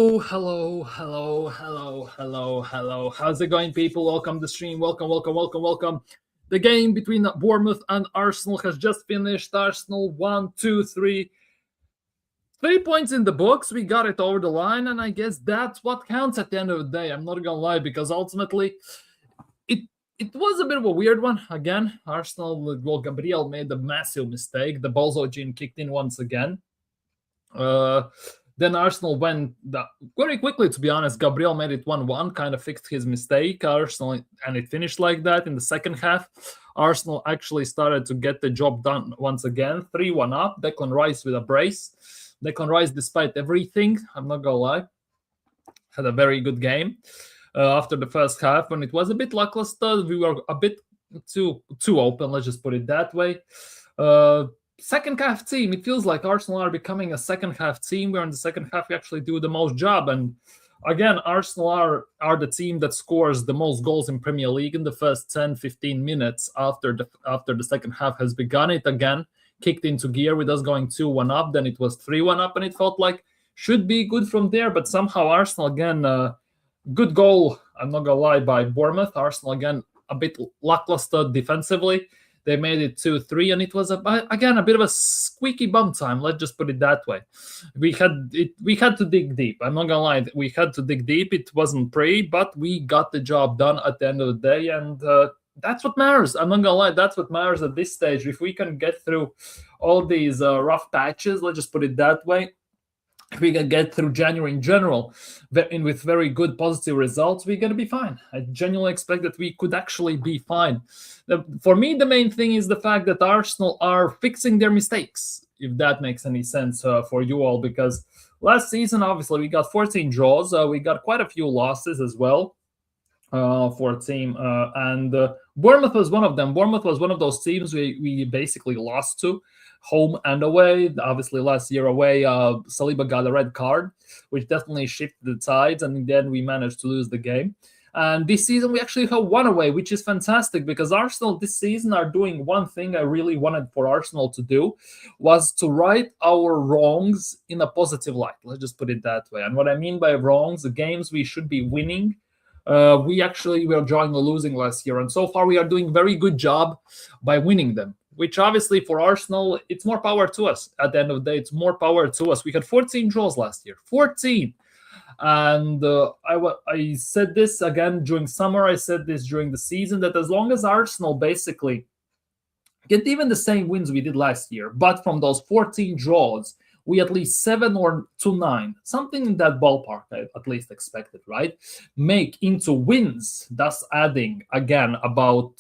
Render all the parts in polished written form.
Oh, hello. How's it going, people? Welcome to the stream. Welcome. The game between Bournemouth and Arsenal has just finished. Arsenal 1, 2, 3. 3 points in the books. We got it over the line, and I guess that's what counts at the end of the day. I'm not gonna lie, because ultimately, it it was a bit of a weird one. Again, Arsenal. Well, Gabriel made a massive mistake. The Bozo gene kicked in once again. Uh, then Arsenal went very quickly, to be honest. Gabriel made it 1-1, kind of fixed his mistake. Arsenal, and it finished like that in the second half. Arsenal actually started to get the job done once again. 3-1 up. Declan Rice with a brace. Declan Rice, despite everything, I'm not going to lie, had a very good game. After the first half, when it was a bit lackluster, we were a bit too open, let's just put it that way. Second half team, it feels like Arsenal are becoming a second half team, where in the second half we actually do the most job. And again, Arsenal are the team that scores the most goals in Premier League in the first 10-15 minutes after the second half has begun. It again kicked into gear with us going 2-1 up, then it was 3-1 up, and it felt like should be good from there. But somehow Arsenal again, good goal, I'm not gonna lie, by Bournemouth. Arsenal again a bit lackluster defensively. They made it 2-3, and it was again a bit of a squeaky bum time. Let's just put it that way. We had to dig deep. I'm not gonna lie, we had to dig deep. It wasn't pretty, but we got the job done at the end of the day, and that's what matters. I'm not gonna lie, that's what matters at this stage. If we can get through all these rough patches, let's just put it that way, if we can get through January in general with very good positive results, we're going to be fine. I genuinely expect that we could actually be fine. For me, the main thing is the fact that Arsenal are fixing their mistakes, if that makes any sense for you all, because last season, obviously, we got 14 draws. We got quite a few losses as well for a team. And Bournemouth was one of them. Bournemouth was one of those teams we basically lost to, home and away. Obviously, last year away, Saliba got a red card, which definitely shifted the tides, and then we managed to lose the game. And this season, we actually have one away, which is fantastic, because Arsenal this season are doing one thing I really wanted for Arsenal to do, was to right our wrongs in a positive light. Let's just put it that way. And what I mean by wrongs, the games we should be winning, we were drawing or losing last year. And so far, we are doing a very good job by winning them, which obviously for Arsenal, it's more power to us. At the end of the day, it's more power to us. We had 14 draws last year, 14. And I said this again during summer, I said this during the season, that as long as Arsenal basically get even the same wins we did last year, but from those 14 draws, we at least 7 or 2-9, something in that ballpark, I at least expected, right? Make into wins, thus adding, again, about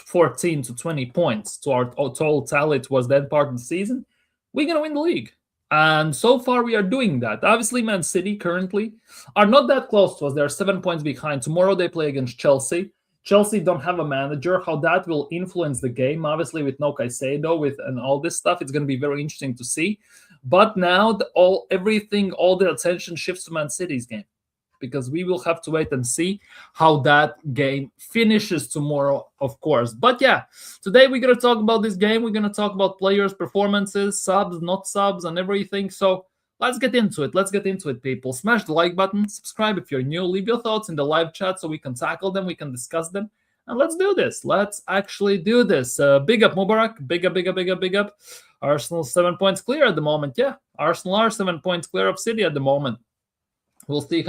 14 to 20 points to our total tally. It was that part of the season. We're going to win the league. And so far, we are doing that. Obviously, Man City currently are not that close to us. They're 7 points behind. Tomorrow, they play against Chelsea. Chelsea don't have a manager. How that will influence the game, obviously, with no Caicedo, and all this stuff, it's going to be very interesting to see. But now, all the attention shifts to Man City's game, because we will have to wait and see how that game finishes tomorrow, of course. But yeah, today we're going to talk about this game. We're going to talk about players' performances, subs, not subs, and everything. So let's get into it. People. Smash the like button, subscribe if you're new, leave your thoughts in the live chat so we can tackle them, we can discuss them. And let's do this. Let's actually do this. Big up, Mubarak. Big up. Arsenal 7 points clear at the moment. Yeah, Arsenal are 7 points clear of City at the moment. We'll see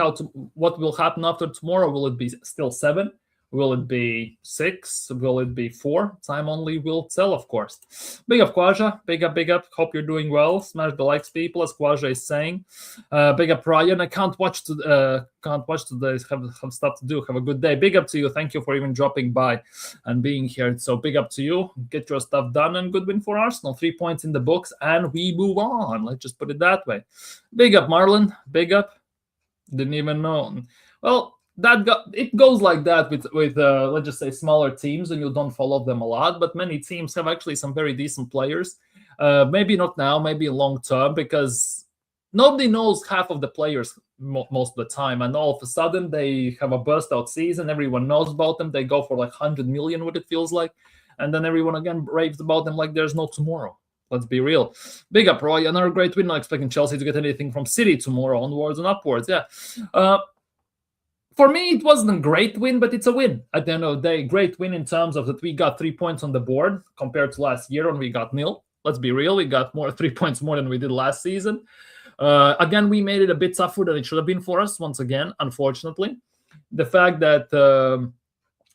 what will happen after tomorrow. Will it be still 7? Will it be 6? Will it be 4? Time only will tell, of course. Big up, Kwaja. Big up. Hope you're doing well. Smash the likes, people, as Kwaja is saying. Big up, Ryan. I can't watch today. Have stuff to do. Have a good day. Big up to you. Thank you for even dropping by and being here. So big up to you. Get your stuff done, and good win for Arsenal. 3 points in the books, and we move on. Let's just put it that way. Big up, Marlon. Big up. Didn't even know. Well, it goes like that with let's just say smaller teams, and you don't follow them a lot. But many teams have actually some very decent players. Maybe not now, maybe long term, because nobody knows half of the players most of the time, and all of a sudden they have a burst out season. Everyone knows about them. They go for like 100 million, what it feels like, and then everyone again raves about them like there's no tomorrow. Let's be real. Big up, Roy. Another great win. Not expecting Chelsea to get anything from City tomorrow onwards and upwards. Yeah. For me, it wasn't a great win, but it's a win at the end of the day. Great win in terms of that we got 3 points on the board compared to last year when we got nil. Let's be real. We got 3 points more than we did last season. Again, we made it a bit tougher than it should have been for us, once again, unfortunately. The fact that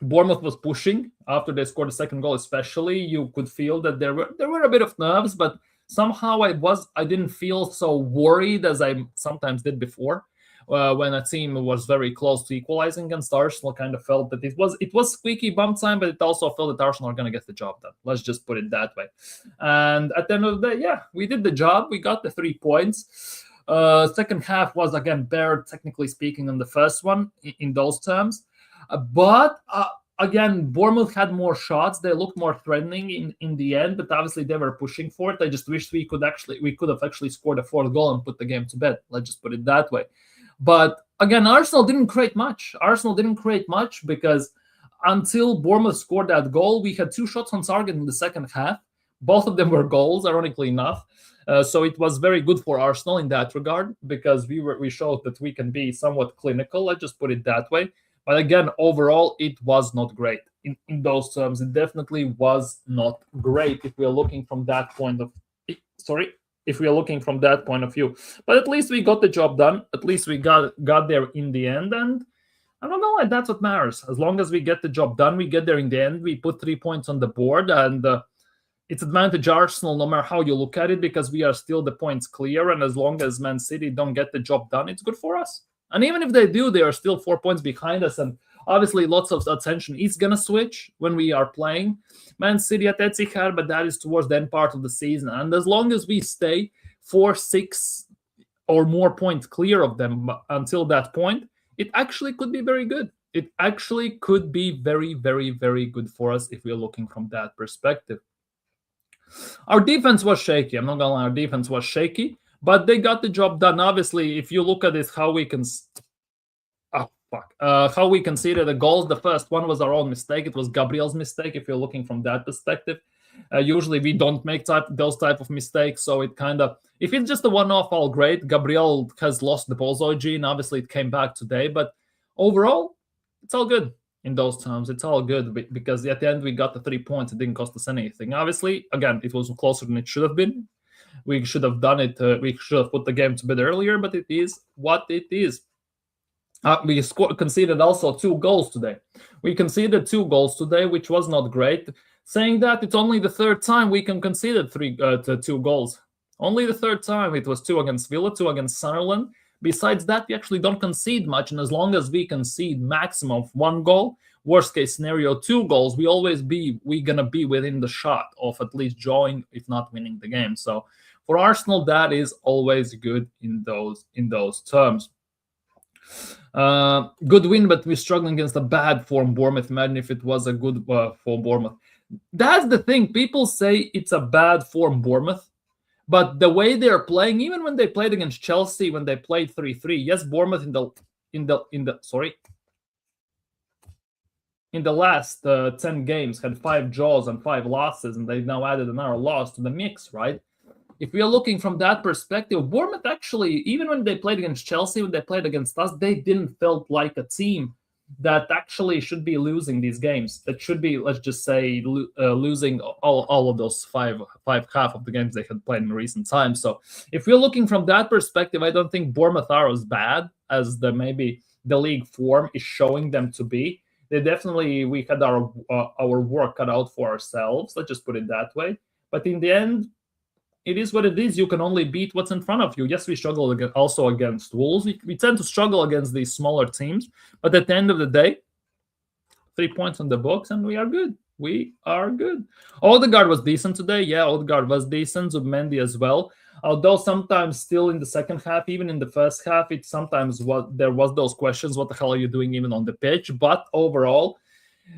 Bournemouth was pushing after they scored the second goal, especially, you could feel that there were a bit of nerves, but somehow I didn't feel so worried as I sometimes did before. When a team was very close to equalizing against Arsenal, kind of felt that it was squeaky bum time, but it also felt that Arsenal are going to get the job done. Let's just put it that way. And at the end of the day, yeah, we did the job. We got the 3 points. Second half was, again, better, technically speaking, than the first one in those terms. But again, Bournemouth had more shots. They looked more threatening in the end, but obviously they were pushing for it. I just wish we could have actually scored a fourth goal and put the game to bed. Let's just put it that way. But again, Arsenal didn't create much. Because until Bournemouth scored that goal, we had 2 shots on target in the second half. Both of them were goals, ironically enough. So it was very good for Arsenal in that regard, because we showed that we can be somewhat clinical. Let's just put it that way. But again, overall, it was not great in those terms. It definitely was not great if we are looking from that point of view. But at least we got the job done. At least we got there in the end. And I don't know, that's what matters. As long as we get the job done, we get there in the end. We put 3 points on the board, and it's advantage Arsenal no matter how you look at it, because we are still the points clear. And as long as Man City don't get the job done, it's good for us. And even if they do, they are still 4 points behind us. And obviously, lots of attention is going to switch when we are playing Man City at Etihad, but that is towards the end part of the season. And as long as we stay 4, 6 or more points clear of them until that point, it actually could be very good. It actually could be very, very, very good for us if we're looking from that perspective. Our defense was shaky. I'm not going to lie, our defense was shaky. But they got the job done. Obviously, if you look at it, how we conceded the goals. The first one was our own mistake. It was Gabriel's mistake, if you're looking from that perspective. Usually, we don't make those type of mistakes. So it kind of, if it's just a one-off, all great. Gabriel has lost the Bozo gene. Obviously, it came back today. But overall, it's all good in those terms. It's all good because at the end, we got the 3 points. It didn't cost us anything. Obviously, again, it was closer than it should have been. We should have done it. We should have put the game to bed earlier, but it is what it is. We conceded also 2 goals today. We conceded 2 goals today, which was not great. Saying that, it's only the 3rd time we can concede 2 goals. Only the 3rd time. It was 2 against Villa, 2 against Sunderland. Besides that, we actually don't concede much. And as long as we concede maximum of 1 goal, worst case scenario 2 goals, we're gonna be within the shot of at least drawing, if not winning the game. So for Arsenal, that is always good in those terms. Good win, but we're struggling against a bad form Bournemouth. Imagine if it was a good form Bournemouth. That's the thing. People say it's a bad form Bournemouth, but the way they're playing, even when they played against Chelsea, when they played 3-3, yes, Bournemouth in the last 10 games had 5 draws and 5 losses, and they've now added another loss to the mix, right? If we are looking from that perspective, Bournemouth actually, even when they played against Chelsea, when they played against us, they didn't felt like a team that actually should be losing these games. That should be, let's just say, losing all of those half of the games they had played in recent times. So if we're looking from that perspective, I don't think Bournemouth are as bad as maybe the league form is showing them to be. We had our work cut out for ourselves. Let's just put it that way. But in the end, it is what it is. You can only beat what's in front of you. Yes, we struggle also against Wolves. We tend to struggle against these smaller teams. But at the end of the day, 3 points on the books, and we are good. We are good. Odegaard was decent today. Yeah, Odegaard was decent. Zubimendi as well. Although sometimes still in the second half, even in the first half, there was those questions, what the hell are you doing even on the pitch? But overall,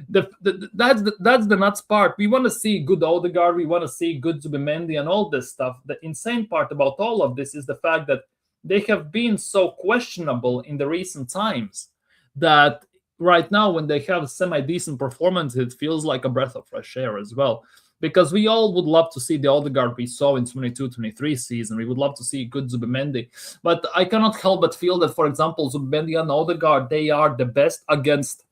that's the nuts part. We want to see good Odegaard. We want to see good Zubimendi and all this stuff. The insane part about all of this is the fact that they have been so questionable in the recent times that right now when they have semi-decent performance, it feels like a breath of fresh air as well. because we all would love to see the Odegaard we saw in 22-23 season. We would love to see good Zubimendi. But I cannot help but feel that, for example, Zubimendi and Odegaard, they are the best against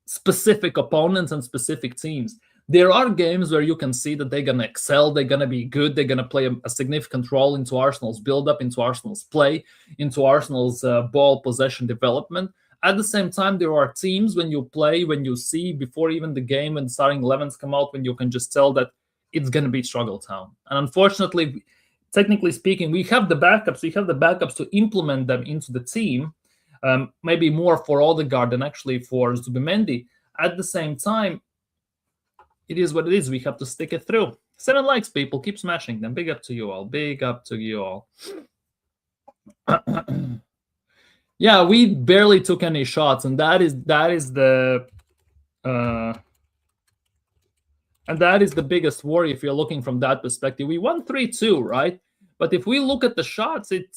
specific opponents and specific teams. There are games where you can see that they're going to excel, they're going to be good, they're going to play a significant role into Arsenal's build-up, into Arsenal's play, into Arsenal's ball possession development. At the same time, there are teams when you play, when you see before even the game and starting 11s come out, when you can just tell that it's going to be struggle town. And unfortunately, technically speaking, we have the backups. We have the backups to implement them into the team, maybe more for Odegaard than actually for Zubimendi. At the same time, it is what it is. We have to stick it through. 7 likes, people. Keep smashing them. Big up to you all. Big up to you all. Yeah, we barely took any shots, and that is the biggest worry if you're looking from that perspective. We won 3-2, right? But if we look at the shots, it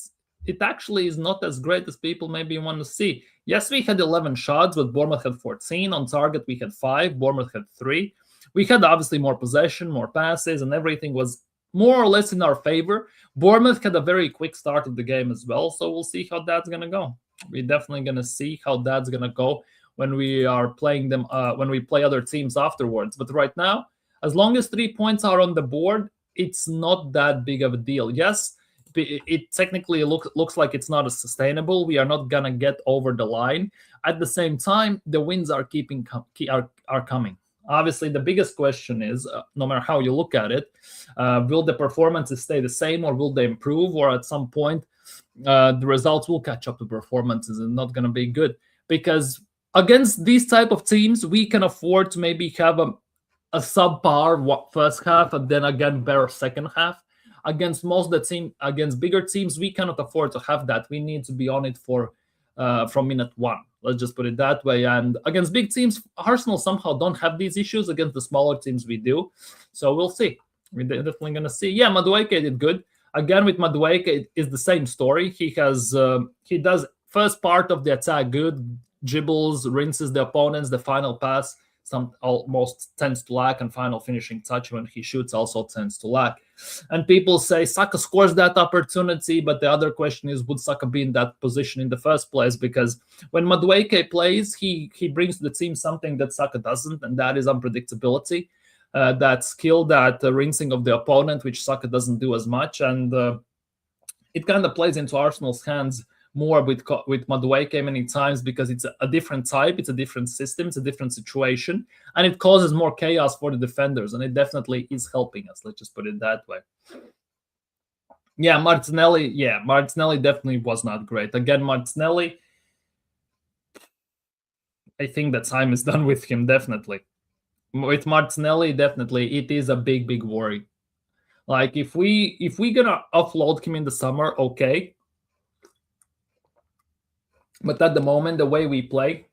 actually is not as great as people maybe want to see. Yes, we had 11 shots, but Bournemouth had 14. On target, we had 5. Bournemouth had 3. We had obviously more possession, more passes, and everything was more or less in our favor. Bournemouth had a very quick start of the game as well, so we'll see how that's going to go. We're definitely going to see how that's going to go when we are playing them, when we play other teams afterwards. But right now, as long as 3 points are on the board, it's not that big of a deal. Yes, it technically looks like it's not as sustainable. We are not going to get over the line. At the same time, the wins are coming. Obviously, the biggest question is, no matter how you look at it, will the performances stay the same or will they improve? Or at some point, the results will catch up to performances and not going to be good. Because against these type of teams, we can afford to maybe have a subpar first half and then again better second half. Against most of the team, against bigger teams, we cannot afford to have that. We need to be on it from minute 1. Let's just put it that way. And against big teams, Arsenal somehow don't have these issues. Against the smaller teams, we do. So we'll see. We're definitely going to see. Yeah, Madueke did good. Again, with Madueke, it is the same story. He does first part of the attack good, dribbles, rinses the opponents, the final pass almost tends to lack, and final finishing touch when he shoots also tends to lack. And people say Saka scores that opportunity, but the other question is, would Saka be in that position in the first place? Because when Madueke plays, he brings to the team something that Saka doesn't, and that is unpredictability, that skill, that rinsing of the opponent, which Saka doesn't do as much. And it kind of plays into Arsenal's hands more with Madueke many times, because it's a different type, it's a different system, it's a different situation, and it causes more chaos for the defenders, and it definitely is helping us. Let's just put it that way. Yeah, Martinelli definitely was not great. Again, Martinelli, I think the time is done with him, definitely. With Martinelli, definitely, it is a big, big worry. Like, if we're gonna offload him in the summer, okay. But at the moment, the way we play,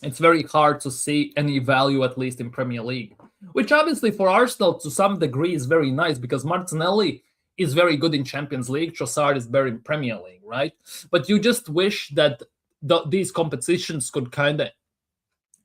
it's very hard to see any value, at least in Premier League. Which obviously for Arsenal, to some degree, is very nice, because Martinelli is very good in Champions League. Trossard is better in Premier League, right? But you just wish that these competitions could kind of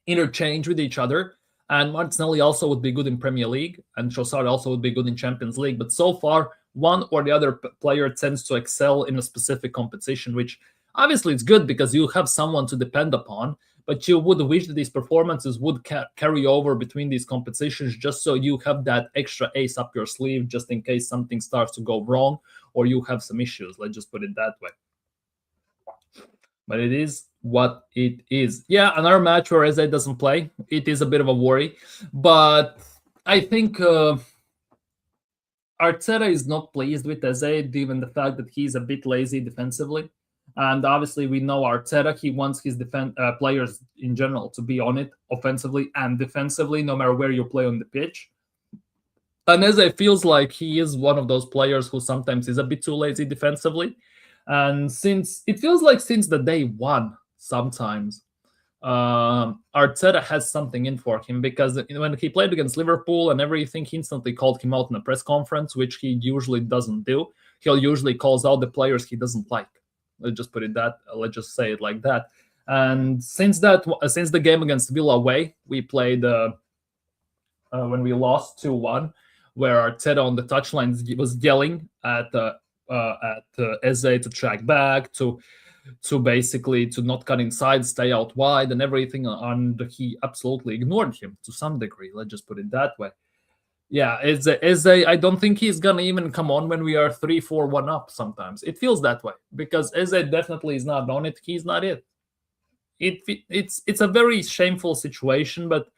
interchange with each other. And Martinelli also would be good in Premier League, and Trossard also would be good in Champions League. But so far, one or the other player tends to excel in a specific competition, which obviously it's good because you have someone to depend upon. But you would wish that these performances would carry over between these competitions, just so you have that extra ace up your sleeve, just in case something starts to go wrong or you have some issues. Let's just put it that way. But it is what it is. Yeah, another match where Eze doesn't play. It is a bit of a worry. But I think Arteta is not pleased with Eze, given the fact that he's a bit lazy defensively. And obviously, we know Arteta, he wants his players in general to be on it offensively and defensively, no matter where you play on the pitch. And Eze feels like he is one of those players who sometimes is a bit too lazy defensively. And since the day one, sometimes Arteta has something in for him, because when he played against Liverpool and everything, he instantly called him out in a press conference, which he usually doesn't do. He'll usually calls out the players he doesn't like. Let's just say it like that. And since the game against Villa away, we played when we lost 2-1, where Arteta on the touchline was yelling at Eze to track back, to basically to not cut inside, stay out wide, and everything. And he absolutely ignored him to some degree. Let's just put it that way. Yeah, Eze, I don't think he's gonna even come on when we are 3-4-1 up. Sometimes it feels that way because Eze definitely is not on it. He's not it. It's a very shameful situation, but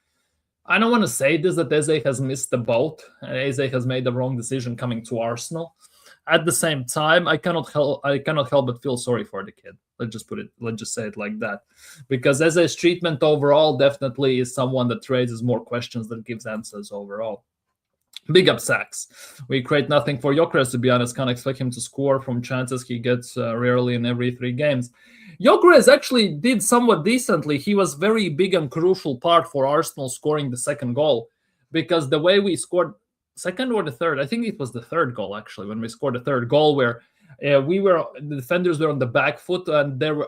I don't want to say this that Eze has missed the boat. Eze has made the wrong decision coming to Arsenal. At the same time, I cannot help but feel sorry for the kid. Let's just say it like that, because Eze's treatment overall definitely is someone that raises more questions than gives answers overall. Big up Sachs. We create nothing for Gyökeres, to be honest. Can't expect him to score from chances he gets rarely in every 3 games. Gyökeres actually did somewhat decently. He was very big and crucial part for Arsenal scoring the second goal, because the way we scored, second or the third, I think it was the third goal actually, when we scored the third goal, where the defenders were on the back foot, and there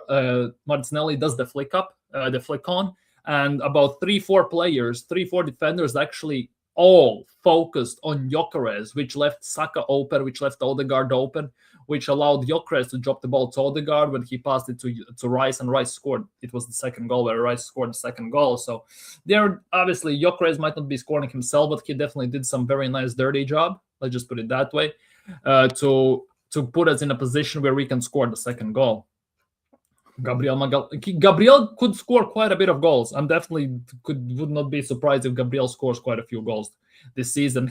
Martinelli does the flick on, and about 3-4 defenders actually all focused on Gyökeres, which left Saka open, which left Odegaard open, which allowed Gyökeres to drop the ball to Odegaard when he passed it to Rice, and Rice scored. It was the second goal where Rice scored the second goal. So there, obviously, Gyökeres might not be scoring himself, but he definitely did some very nice dirty job. Let's just put it that way, to put us in a position where we can score the second goal. Gabriel could score quite a bit of goals. I'm definitely would not be surprised if Gabriel scores quite a few goals this season.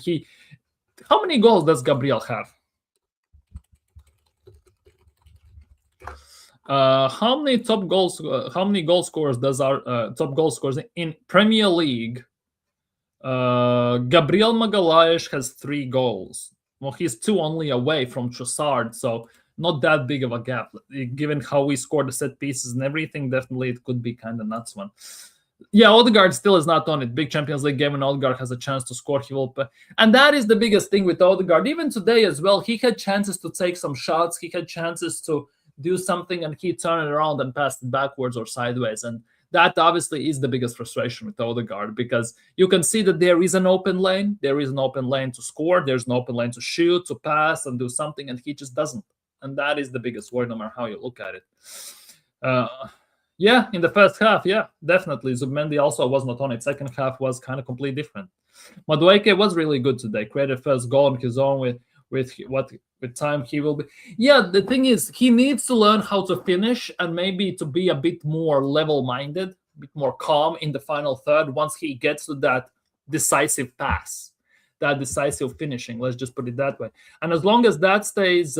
How many goals does Gabriel have? How many goal scorers does our top goal scorers in Premier League? Gabriel Magalhaes has 3 goals. Well, he's 2 only away from Trossard, so not that big of a gap. Given how we scored the set pieces and everything, definitely it could be kind of nuts one. Yeah, Odegaard still is not on it. Big Champions League game when Odegaard has a chance to score, he will. And that is the biggest thing with Odegaard. Even today as well, he had chances to take some shots. He had chances to do something, and he turned it around and passed it backwards or sideways. And that obviously is the biggest frustration with Odegaard, because you can see that there is an open lane. There is an open lane to score. There's an open lane to shoot, to pass, and do something, and he just doesn't. And that is the biggest worry, no matter how you look at it. Yeah, in the first half, yeah, definitely. Zubimendi also was not on it. Second half was kind of completely different. Madueke was really good today. Created first goal on his own with time he will be. Yeah, the thing is, he needs to learn how to finish and maybe to be a bit more level-minded, a bit more calm in the final third once he gets to that decisive pass, that decisive finishing. Let's just put it that way. And as long as that stays...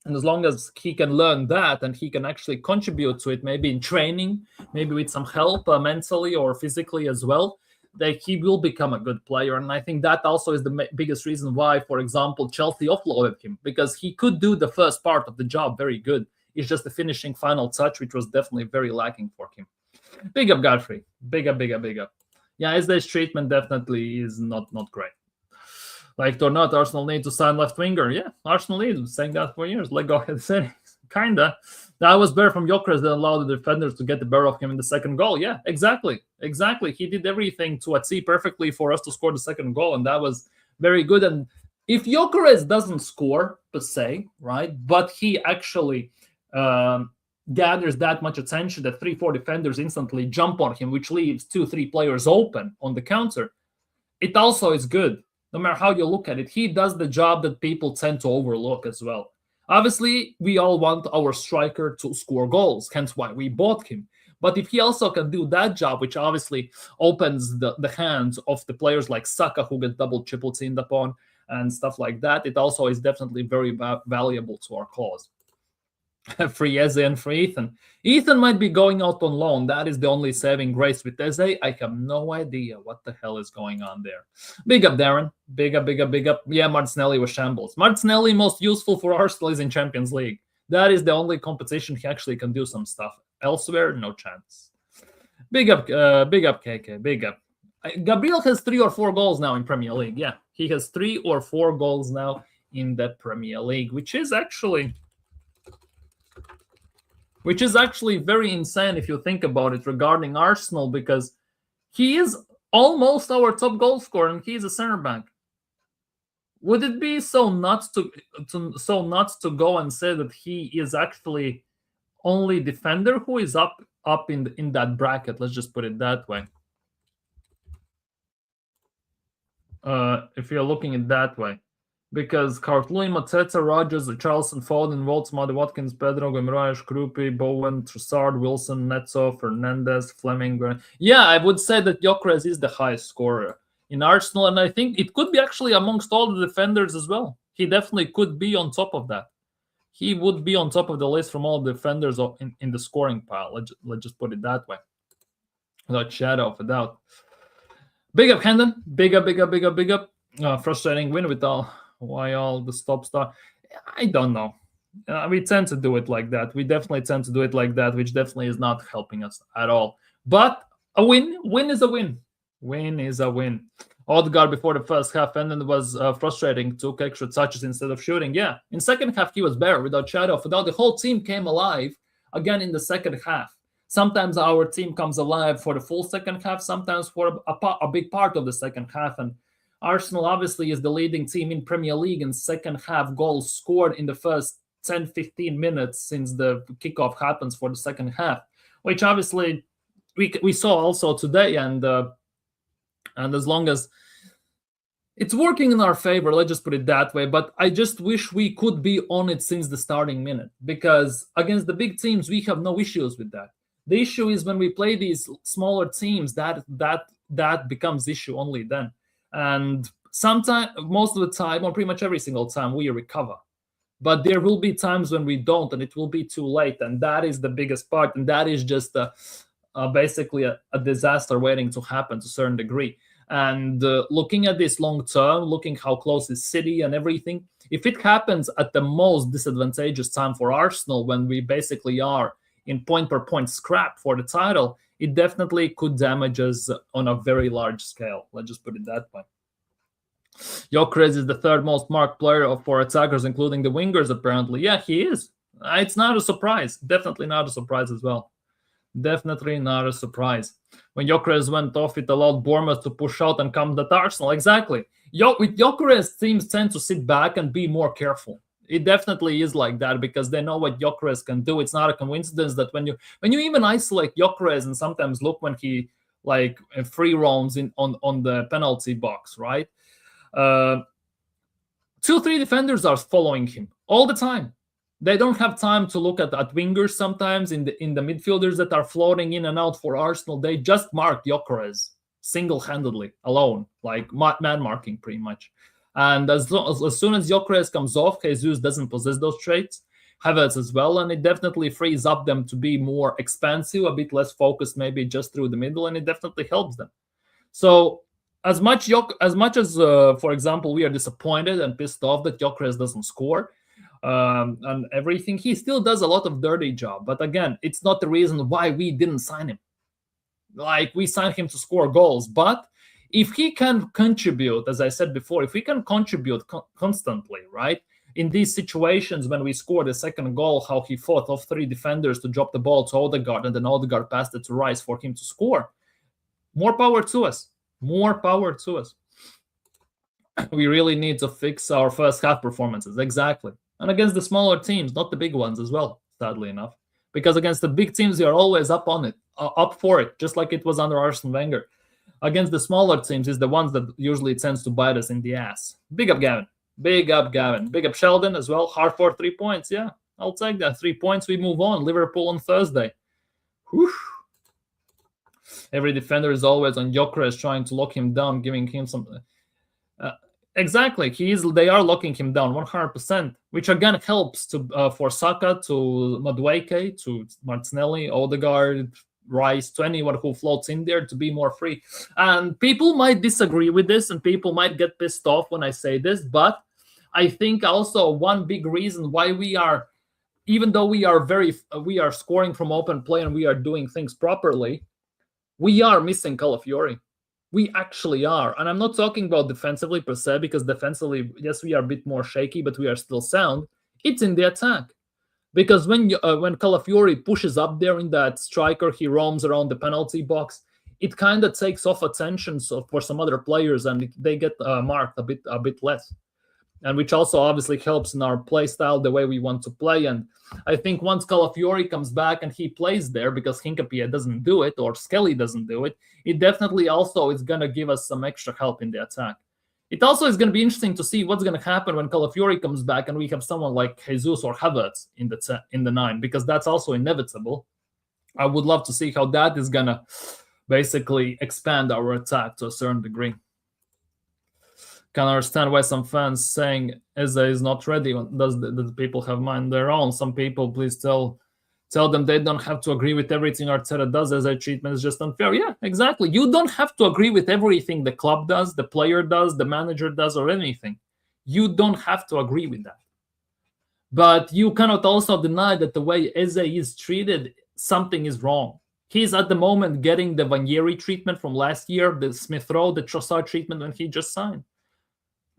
and as long as he can learn that and he can actually contribute to it, maybe in training, maybe with some help mentally or physically as well, that he will become a good player. And I think that also is the biggest reason why, for example, Chelsea offloaded him, because he could do the first part of the job very good. It's just the finishing final touch, which was definitely very lacking for him. Big up, Godfrey. Big up. Yeah, Eze's treatment definitely is not great. Like it or not, Arsenal need to sign left winger. Yeah, Arsenal need, saying that for years. Let go ahead saying kinda. That was better from Gyökeres that allowed the defenders to get the better of him in the second goal. Yeah, exactly. He did everything to see perfectly for us to score the second goal, and that was very good. And if Gyökeres doesn't score per se, right, but he actually gathers that much attention that 3-4 defenders instantly jump on him, which leaves 2-3 players open on the counter, it also is good. No matter how you look at it, he does the job that people tend to overlook as well. Obviously, we all want our striker to score goals, hence why we bought him. But if he also can do that job, which obviously opens the hands of the players like Saka, who get double, triple teamed upon and stuff like that, it also is definitely very valuable to our cause. Free Eze and free Ethan. Ethan might be going out on loan. That is the only saving grace with Eze. I have no idea what the hell is going on there. Big up, Darren. Big up. Yeah, Martinelli was shambles. Martinelli, most useful for Arsenal is in Champions League. That is the only competition he actually can do some stuff. Elsewhere, no chance. Big up, KK. Big up. Gabriel has 3 or 4 goals now in Premier League. Yeah, he has 3 or 4 goals now in the Premier League, which is actually very insane if you think about it regarding Arsenal, because he is almost our top goal scorer, and he's a center back. Would it be so nuts to go and say that he is actually only defender who is up in that bracket? Let's just put it that way. If you're looking at that way, because Cartloy, Mateta, Rogers, Charleston, Foden, Waltz, Muddy, Watkins, Pedro, Guimaraes, Krupi, Bowen, Trossard, Wilson, Netso, Fernandez, Fleming. Yeah, I would say that Gyökeres is the highest scorer in Arsenal, and I think it could be actually amongst all the defenders as well. He definitely could be on top of that. He would be on top of the list from all defenders in the scoring pile. Let's just put it that way, without shadow of a doubt. Big up, Hendon. Big up. Frustrating win with all the stop start. I don't know. We tend to do it like that. We definitely tend to do it like that, which definitely is not helping us at all. But a win is a win. Win is a win. Odegaard before the first half ended was frustrating. Took extra touches instead of shooting. Yeah, in second half he was better, without shadow of a doubt. The whole team came alive again in the second half. Sometimes our team comes alive for the full second half, sometimes for a big part of the second half. And Arsenal obviously is the leading team in Premier League in second half goals scored in the first 10-15 minutes since the kickoff happens for the second half, which obviously we saw also today. And as long as it's working in our favor, let's just put it that way. But I just wish we could be on it since the starting minute, because against the big teams, we have no issues with that. The issue is when we play these smaller teams, that becomes issue only then. And sometimes, most of the time, or pretty much every single time, we recover. But there will be times when we don't, and it will be too late. And that is the biggest part. And that is just basically a disaster waiting to happen to a certain degree. And looking at this long term, looking how close is City and everything, if it happens at the most disadvantageous time for Arsenal, when we basically are in point-per-point scrap for the title, it definitely could damage us on a very large scale. Let's just put it that way. Gyökeres is the third most marked player for attackers, including the wingers, apparently. Yeah, he is. It's not a surprise. Definitely not a surprise as well. Definitely not a surprise. When Gyökeres went off, it allowed Bournemouth to push out and come at Arsenal. Exactly. With Gyökeres, teams tend to sit back and be more careful. It definitely is like that, because they know what Gyökeres can do. It's not a coincidence that when you even isolate Gyökeres and sometimes look when he free roams on the penalty box, right? 2-3 defenders are following him all the time. They don't have time to look at wingers sometimes in the midfielders that are floating in and out for Arsenal. They just mark Gyökeres single-handedly, alone, like man marking pretty much. And as soon as Gyökeres comes off, Jesus doesn't possess those traits. Havertz as well, and it definitely frees up them to be more expansive, a bit less focused, maybe just through the middle, and it definitely helps them. So as much as for example, we are disappointed and pissed off that Gyökeres doesn't score and everything, he still does a lot of dirty job. But again, it's not the reason why we didn't sign him. We signed him to score goals, but if he can contribute, as I said before, if we can contribute constantly, right, in these situations when we scored the second goal, how he fought off 3 defenders to drop the ball to Odegaard, and then Odegaard passed it to Rice for him to score, more power to us. More power to us. We really need to fix our first half performances. Exactly. And against the smaller teams, not the big ones as well, sadly enough. Because against the big teams, we are always up on it, up for it, just like it was under Arsene Wenger. Against the smaller teams is the ones that usually tends to bite us in the ass. Big up, Gavin. Big up, Gavin. Big up, Sheldon as well. Hard for 3 points. Yeah, I'll take that. 3 points, we move on. Liverpool on Thursday. Whew. Every defender is always on Gyökeres, trying to lock him down, giving him some... Exactly. They are locking him down 100%, which again helps for Saka, to Madueke, to Martinelli, Odegaard, Rice, to anyone who floats in there to be more free. And people might disagree with this, and people might get pissed off when I say this, but I think also one big reason why we are, even though we are scoring from open play and we are doing things properly, we are missing Calafiori. We actually are. And I'm not talking about defensively per se, because defensively, yes, we are a bit more shaky, but we are still sound. It's in the attack. Because when Calafiori pushes up there in that striker, he roams around the penalty box. it kind of takes off attention for some other players, and they get marked a bit less, and which also obviously helps in our play style, the way we want to play. And I think once Calafiori comes back and he plays there, because Hinkapie doesn't do it or Skelly doesn't do it, it definitely also is going to give us some extra help in the attack. It also is going to be interesting to see what's going to happen when Calafiori comes back and we have someone like Jesus or Havertz in the 9, because that's also inevitable. I would love to see how that is going to basically expand our attack to a certain degree. Can understand why some fans saying Eze is not ready. Does the people have mind their own? Some people, please tell them they don't have to agree with everything Arteta does. Eze treatment is just unfair. Yeah, exactly. You don't have to agree with everything the club does, the player does, the manager does, or anything. You don't have to agree with that. But you cannot also deny that the way Eze is treated, something is wrong. He's at the moment getting the Vanieri treatment from last year, the Smith Rowe, the Trossard treatment when he just signed.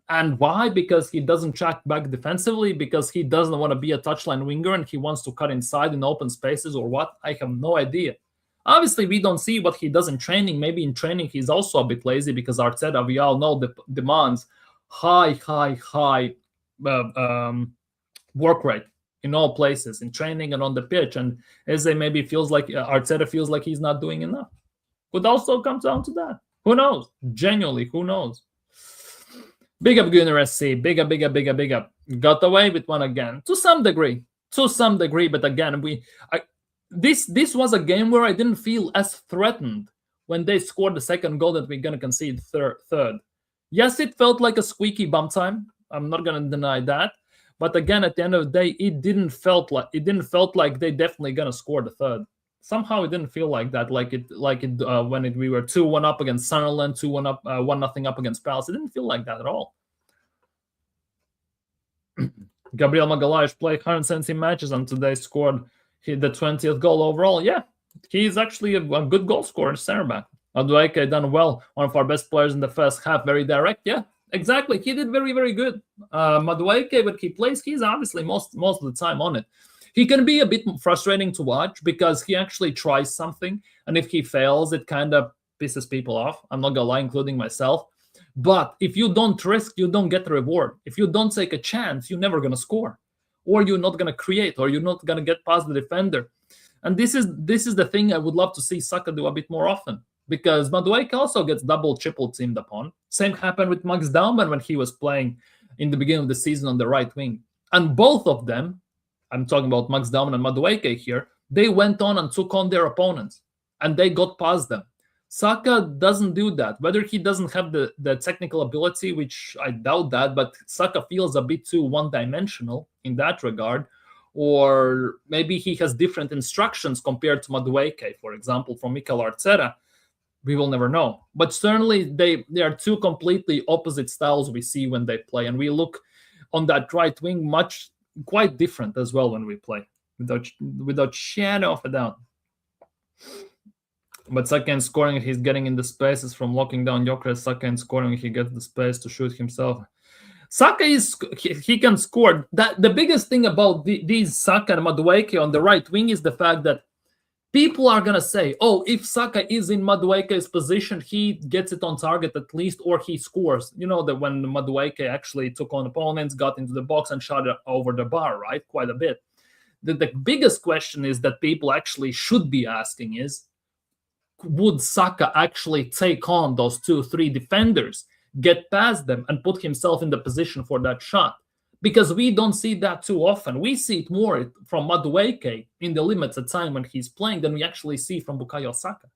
And why? Because he doesn't track back defensively, because he doesn't want to be a touchline winger and he wants to cut inside in open spaces, or what? I have no idea. Obviously, we don't see what he does in training. Maybe in training he's also a bit lazy, because Arteta, we all know, demands high work rate in all places, in training and on the pitch. And Eze maybe feels like Arteta feels like he's not doing enough. Could also come down to that. Who knows? Genuinely, who knows? Big up Gooner SC, big up. Got away with one again, to some degree. But again, this was a game where I didn't feel as threatened when they scored the second goal that we're gonna concede third. Yes, it felt like a squeaky bum time. I'm not gonna deny that. But again, at the end of the day, it didn't felt like they definitely gonna score the third. Somehow it didn't feel like that, when we were 2-1 up against Sunderland, 2-1 up, 1-0 up against Palace. It didn't feel like that at all. Gabriel Magalhaes played 170 matches and today scored the 20th goal overall. Yeah, he's actually a good goal scorer, center back. Madueke done well, one of our best players in the first half, very direct. Yeah, exactly. He did very, very good. Madueke, when he plays, he's obviously most of the time on it. He can be a bit frustrating to watch because he actually tries something, and if he fails, it kind of pisses people off. I'm not gonna lie, including myself. But if you don't risk, you don't get the reward. If you don't take a chance, you're never gonna score, or you're not gonna create, or you're not gonna get past the defender. And this is the thing I would love to see Saka do a bit more often, because Madueke also gets double, triple teamed upon. Same happened with Max Daumann when he was playing in the beginning of the season on the right wing, and both of them, I'm talking about Max Daumann and Madueke here, they went on and took on their opponents, and they got past them. Saka doesn't do that. Whether he doesn't have the technical ability, which I doubt that, but Saka feels a bit too one-dimensional in that regard, or maybe he has different instructions compared to Madueke, for example, from Mikel Arteta. We will never know. But certainly they are two completely opposite styles we see when they play, and we look on that right wing quite different as well when we play, without shadow of a doubt. But Saka in scoring, he's getting in the spaces from locking down Gyökeres. Saka in scoring, he gets the space to shoot himself. Saka he can score. The biggest thing about these Saka and Madueke on the right wing is the fact that people are gonna say, "Oh, if Saka is in Madueke's position, he gets it on target at least, or he scores." You know that when Madueke actually took on opponents, got into the box and shot it over the bar, right? Quite a bit. The biggest question is that people actually should be asking is, would Saka actually take on those 2-3 defenders, get past them, and put himself in the position for that shot? Because we don't see that too often. We see it more from Madueke in the limited time when he's playing than we actually see from Bukayo Saka,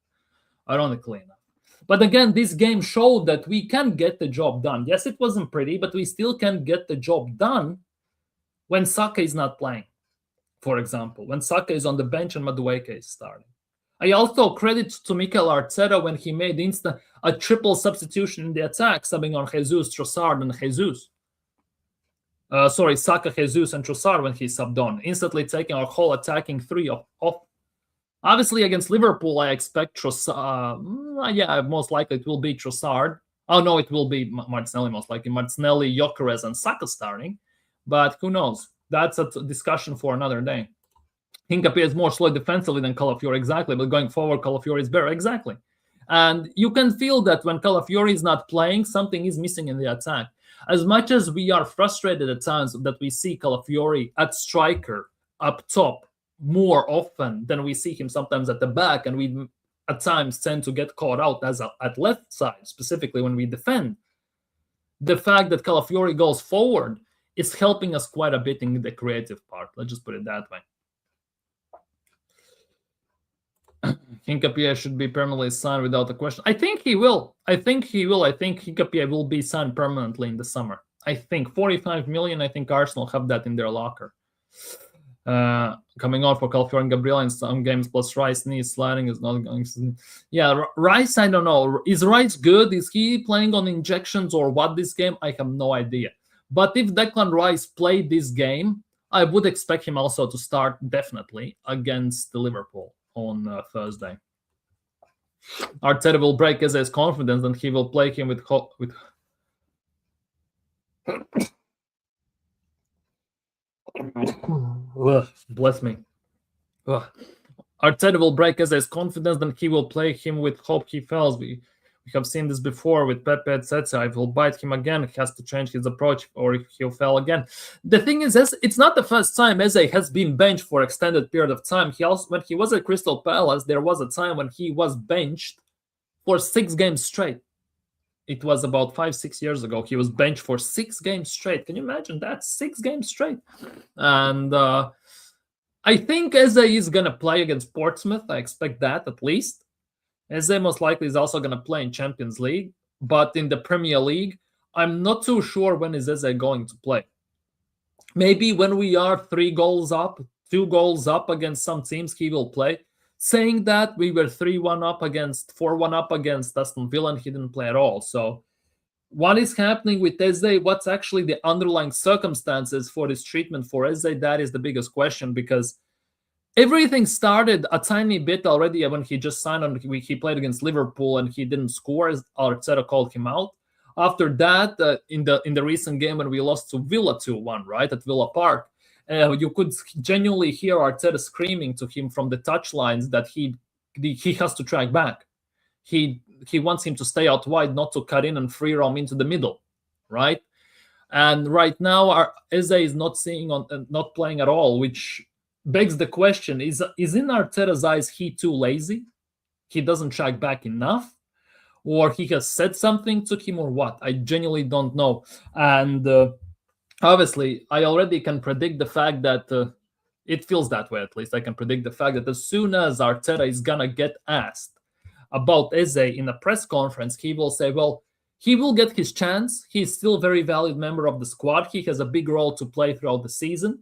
ironically enough. But again, this game showed that we can get the job done. Yes, it wasn't pretty, but we still can get the job done when Saka is not playing, for example, when Saka is on the bench and Madueke is starting. I also credit to Mikel Arteta when he made a triple substitution in the attack, subbing on Jesus, Trossard, and Jesus. Saka, Jesus, and Trossard when he subbed on, instantly taking our whole attacking three off. Obviously, against Liverpool, I expect Trossard. Most likely it will be Trossard. Oh, no, it will be Martinelli, most likely. Martinelli, Gyökeres, and Saka starting. But who knows? That's a discussion for another day. Hinkapie is more slow defensively than Calafiori, exactly. But going forward, Calafiori is better, exactly. And you can feel that when Calafiori is not playing, something is missing in the attack. As much as we are frustrated at times that we see Calafiori at striker up top more often than we see him sometimes at the back, and we at times tend to get caught out at left side, specifically when we defend. The fact that Calafiori goes forward is helping us quite a bit in the creative part. Let's just put it that way. Hincapie should be permanently signed without a question. I think he will. I think Hincapie will be signed permanently in the summer. I think 45 million. I think Arsenal have that in their locker. Coming on for Calafiori and Gabriel in some games, plus Rice knee sliding is not going to... Yeah, Rice, I don't know. Is Rice good? Is he playing on injections or what this game? I have no idea. But if Declan Rice played this game, I would expect him also to start definitely against the Liverpool on Thursday. Arteta will break Eze's confidence and he will play him with bless me. Arteta will break Eze's confidence, then he will play him with hope he fails. We have seen this before with Pepe, etc. If he'll bite him again, he has to change his approach, or if he'll fail again. The thing is, it's not the first time Eze has been benched for extended period of time. When he was at Crystal Palace, there was a time when he was benched for 6 games straight. It was about 5-6 years ago. He was benched for 6 games straight. Can you imagine that? 6 games straight. And I think Eze is going to play against Portsmouth. I expect that at least. Eze most likely is also going to play in Champions League. But in the Premier League, I'm not too sure when is Eze going to play. Maybe when we are 3 goals up, 2 goals up against some teams, he will play. Saying that, we were 3-1 up against, 4-1 up against Aston Villa, and he didn't play at all. So what is happening with Eze? What's actually the underlying circumstances for this treatment for Eze? That is the biggest question, because everything started a tiny bit already when he just signed on. He played against Liverpool and he didn't score, as Arteta called him out. After that, in the recent game when we lost to Villa 2-1, right, at Villa Park, you could genuinely hear Arteta screaming to him from the touchlines that he has to track back. He wants him to stay out wide, not to cut in and free roam into the middle, right? And right now, Eze is not playing at all, which begs the question: is in Arteta's eyes he too lazy? He doesn't track back enough, or he has said something to him, or what? I genuinely don't know. And obviously, I already can predict the fact that it feels that way. At least I can predict the fact that as soon as Arteta is gonna get asked about Eze in a press conference, he will say, well, he will get his chance. He's still a very valued member of the squad. He has a big role to play throughout the season.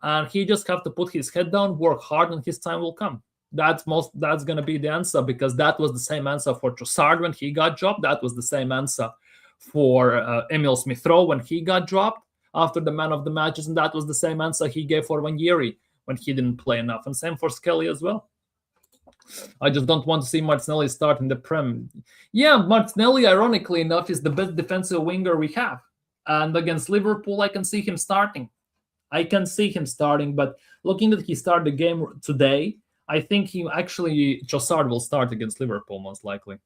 And he just have to put his head down, work hard, and his time will come. That's going to be the answer, because that was the same answer for Trossard when he got dropped. That was the same answer for Emil Smith-Rowe when he got dropped after the man of the matches. And that was the same answer he gave for Ranieri when he didn't play enough. And same for Skelly as well. I just don't want to see Martinelli start in the Prem. Yeah, Martinelli, ironically enough, is the best defensive winger we have. And against Liverpool, I can see him starting. But looking at he started the game today, I think Trossard will start against Liverpool, most likely.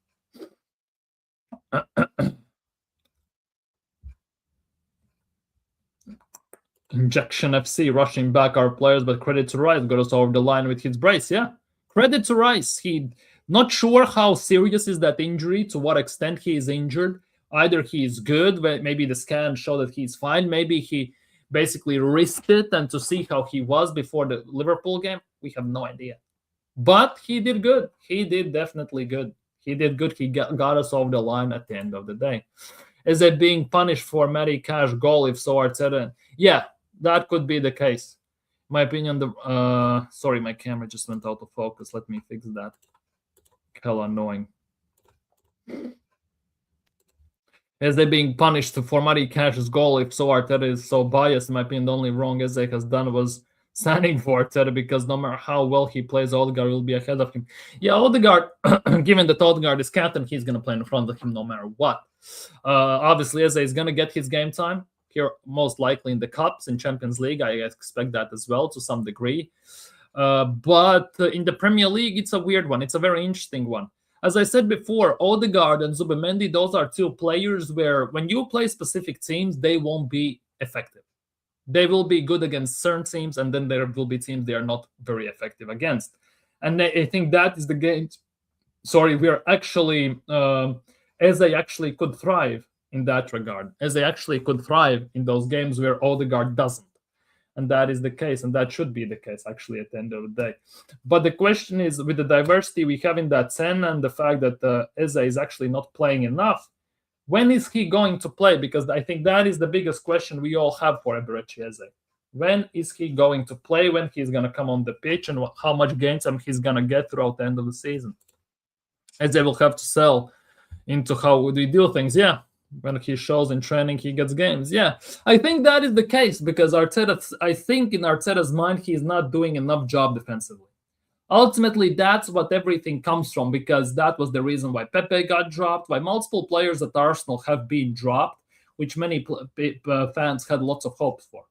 Injection FC rushing back our players, but credit to Rice, got us over the line with his brace, yeah. Credit to Rice. He not sure how serious is that injury, to what extent he is injured. Either he is good, maybe the scan showed that he's fine. Maybe he basically risked it, and to see how he was before the Liverpool game, we have no idea. But he did good. He did definitely good. He did good. He got us over the line at the end of the day. Is it being punished for Matty Cash goal? If so, Arteta? Yeah, that could be the case. My opinion, sorry, my camera just went out of focus. Let me fix that. Hell annoying. Is they being punished for Matty Cash's goal? If so, Arteta is so biased. In my opinion, the only wrong Eze has done was signing for Arteta, because no matter how well he plays, Odegaard will be ahead of him. Yeah, Odegaard, given that Odegaard is captain, he's going to play in front of him no matter what. Obviously, Eze is going to get his game time here, most likely in the Cups, in Champions League. I expect that as well to some degree. But in the Premier League, it's a weird one. It's a very interesting one. As I said before, Odegaard and Zubimendi, those are two players where when you play specific teams, they won't be effective. They will be good against certain teams, and then there will be teams they are not very effective against. And I think that is the game. Sorry, we are actually, as they actually could thrive in that regard, as they actually could thrive in those games where Odegaard doesn't. And that is the case, and that should be the case, actually, at the end of the day. But the question is, with the diversity we have in that 10 and the fact that Eze is actually not playing enough, when is he going to play? Because I think that is the biggest question we all have for Eberechi Eze. When is he going to play? When he's going to come on the pitch? And how much game time he's going to get throughout the end of the season? Eze will have to sell into how we do things. Yeah, when he shows in training, he gets games. Yeah, I think that is the case because Arteta, I think in Arteta's mind, he's not doing enough job defensively. Ultimately, that's what everything comes from because that was the reason why Pepe got dropped, why multiple players at Arsenal have been dropped, which many fans had lots of hopes for.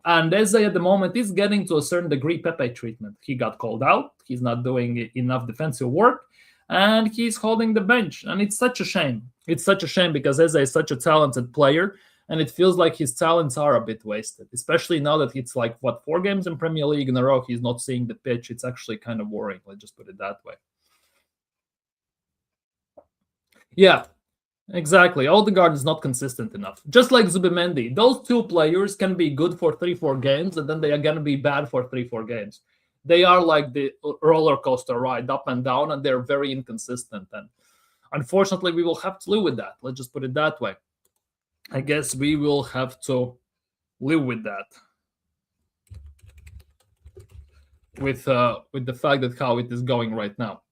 And Eze at the moment is getting to a certain degree Pepe treatment. He got called out. He's not doing enough defensive work. And he's holding the bench. And it's such a shame. It's such a shame because Eze is such a talented player. And it feels like his talents are a bit wasted, especially now that it's like, 4 games in Premier League in a row, he's not seeing the pitch. It's actually kind of worrying. Let's just put it that way. Yeah, exactly. Odegaard is not consistent enough. Just like Zubimendi. Those two players can be good for 3-4 games, and then they are going to be bad for 3-4 games. They are like the roller coaster ride, up and down, and they're very inconsistent. And unfortunately, we will have to live with that. Let's just put it that way. I guess we will have to live with that. With the fact that how it is going right now.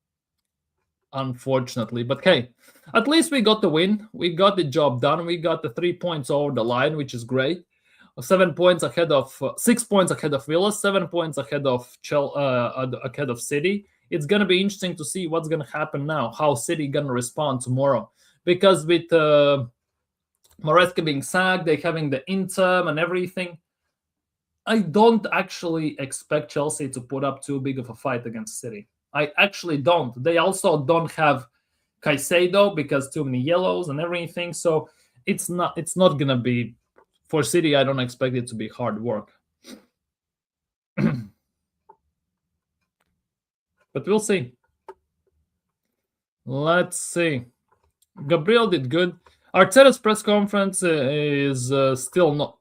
Unfortunately. But hey, at least we got the win. We got the job done. We got the 3 points over the line, which is great. 7 points ahead of 6 points ahead of Villa, 7 points ahead of City. It's gonna be interesting to see what's gonna happen now, how City gonna respond tomorrow. Because with Maresca being sacked, they having the interim and everything, I don't actually expect Chelsea to put up too big of a fight against City. I actually don't. They also don't have Caicedo because too many yellows and everything. So it's not gonna be, for City, I don't expect it to be hard work. But we'll see. Let's see. Gabriel did good. Arteta's press conference is still not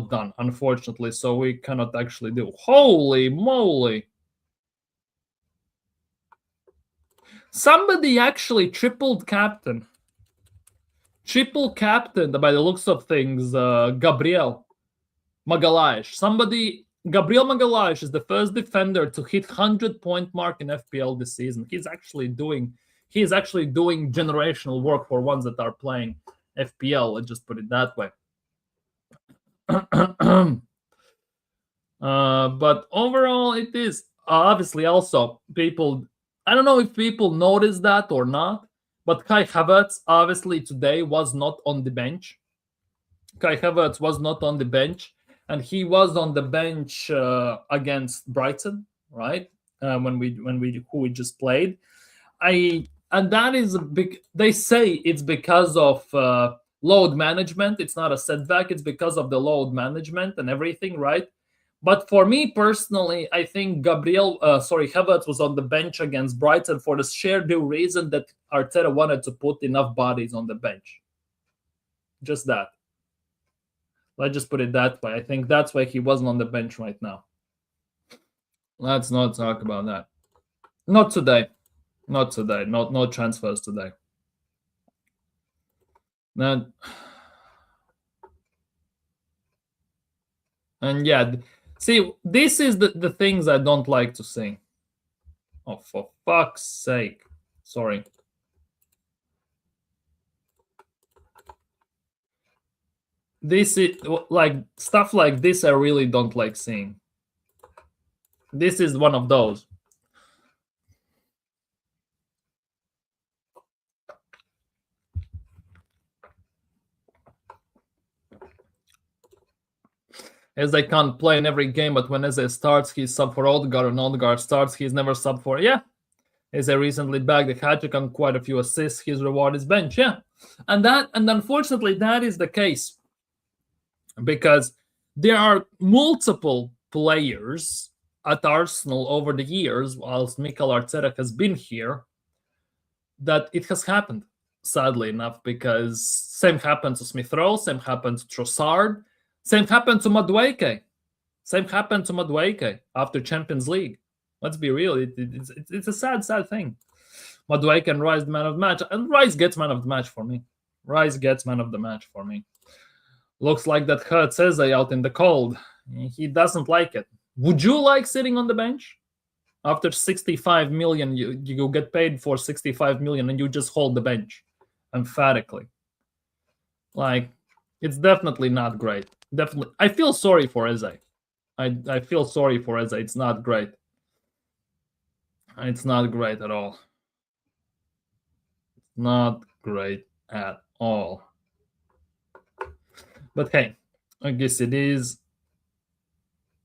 done, unfortunately, so we cannot actually do. Holy moly! Somebody actually triple captain by the looks of things. Gabriel Magalhaes. Gabriel Magalhaes is the first defender to hit 100-point mark in FPL this season. He's actually doing generational work for ones that are playing FPL. Let's just put it that way. But overall, it is obviously also people. I don't know if people notice that or not, but Kai Havertz obviously today was not on the bench. Kai Havertz was not on the bench, and he was on the bench against Brighton, right? When we just played. And that is a big. They say it's because of load management. It's not a setback. It's because of the load management and everything, right? But for me personally, I think Havertz was on the bench against Brighton for the sheer due reason that Arteta wanted to put enough bodies on the bench. Just that. Let's just put it that way. I think that's why he wasn't on the bench right now. Let's not talk about that. Not today. Not today. No transfers today. And yeah, see, this is the things I don't like to see. Oh, for fuck's sake. Sorry. This is like stuff like this I really don't like seeing. This is one of those. As they can't play in every game, but when Eze starts, he's sub for Odegaard, and Odegaard starts, he's never sub for. Yeah, Eze recently bagged a hat-trick and quite a few assists. His reward is bench, yeah. And unfortunately, that is the case because there are multiple players at Arsenal over the years, whilst Mikel Arteta has been here, that it has happened, sadly enough, because same happened to Smith Rowe, same happened to Trossard, same happened to Madueke. Same happened to Madueke after Champions League. Let's be real. It's a sad, sad thing. Madueke and Rice, the man of the match. And Rice gets man of the match for me. Rice gets man of the match for me. Looks like that hurts Eze out in the cold. He doesn't like it. Would you like sitting on the bench? After 65 million, you get paid for 65 million and you just hold the bench emphatically. Like, it's definitely not great. Definitely. I feel sorry for Eze. I feel sorry for Eze. It's not great. It's not great at all. It's not great at all. But hey, I guess it is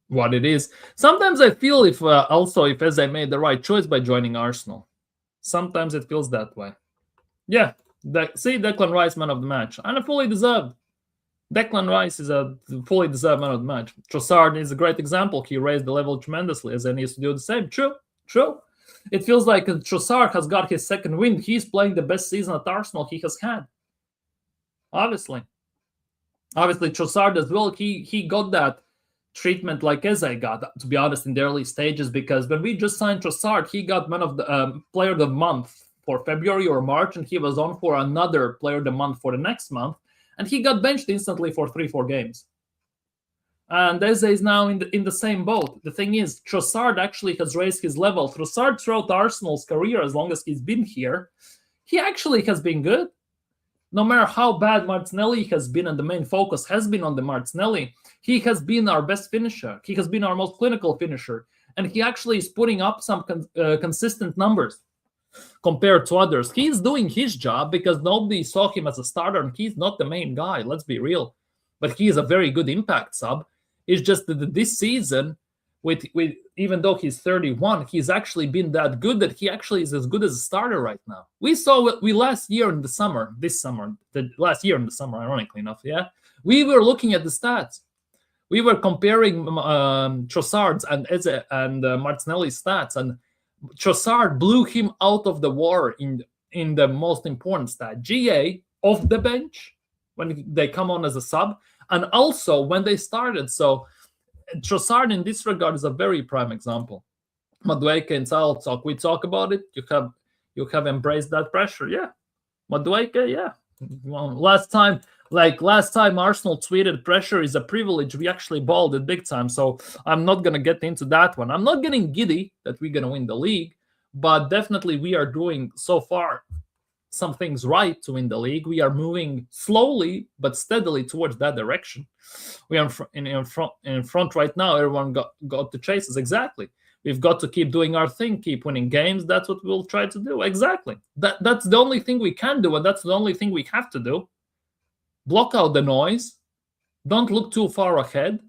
what it is. Sometimes I feel if Eze made the right choice by joining Arsenal. Sometimes it feels that way. Yeah, see, Declan Rice, man of the match. And fully deserved. Declan Rice is a fully deserved man of the match. Trossard is a great example. He raised the level tremendously, as he needs to do the same. True. It feels like Trossard has got his second win. He's playing the best season at Arsenal he has had. Obviously, Trossard as well. He got that treatment like Eze got, to be honest, in the early stages, because when we just signed Trossard, he got man of the player of the month for February or March, and he was on for another player of the month for the next month. And he got benched instantly for 3-4 games. And Eze is now in the same boat. The thing is, Trossard actually has raised his level. Trossard throughout Arsenal's career, as long as he's been here, he actually has been good. No matter how bad Martinelli has been, and the main focus has been on the Martinelli, he has been our best finisher. He has been our most clinical finisher. And he actually is putting up some consistent numbers compared to others. He's doing his job because nobody saw him as a starter, and he's not the main guy, let's be real. But he is a very good impact sub. It's just that this season, with even though he's 31, he's actually been that good that he actually is as good as a starter right now. We saw what we last year in the summer, ironically enough, yeah? We were looking at the stats. We were comparing Trossard's and Eze and Martinelli's stats, and Trossard blew him out of the water in the most important stat, GA, off the bench when they come on as a sub, and also when they started. So Trossard in this regard is a very prime example. Madueke and Sal talk. We talk about it. You have embraced that pressure. Yeah. Madueke, yeah. Well, last time Arsenal tweeted pressure is a privilege, we actually balled it big time. So I'm not going to get into that one. I'm not getting giddy that we're going to win the league, but definitely we are doing so far some things right to win the league. We are moving slowly but steadily towards that direction. We are in front right now. Everyone got to chase us. Exactly. We've got to keep doing our thing, keep winning games. That's what we'll try to do. Exactly. That's the only thing we can do, and that's the only thing we have to do. Block out the noise. Don't look too far ahead.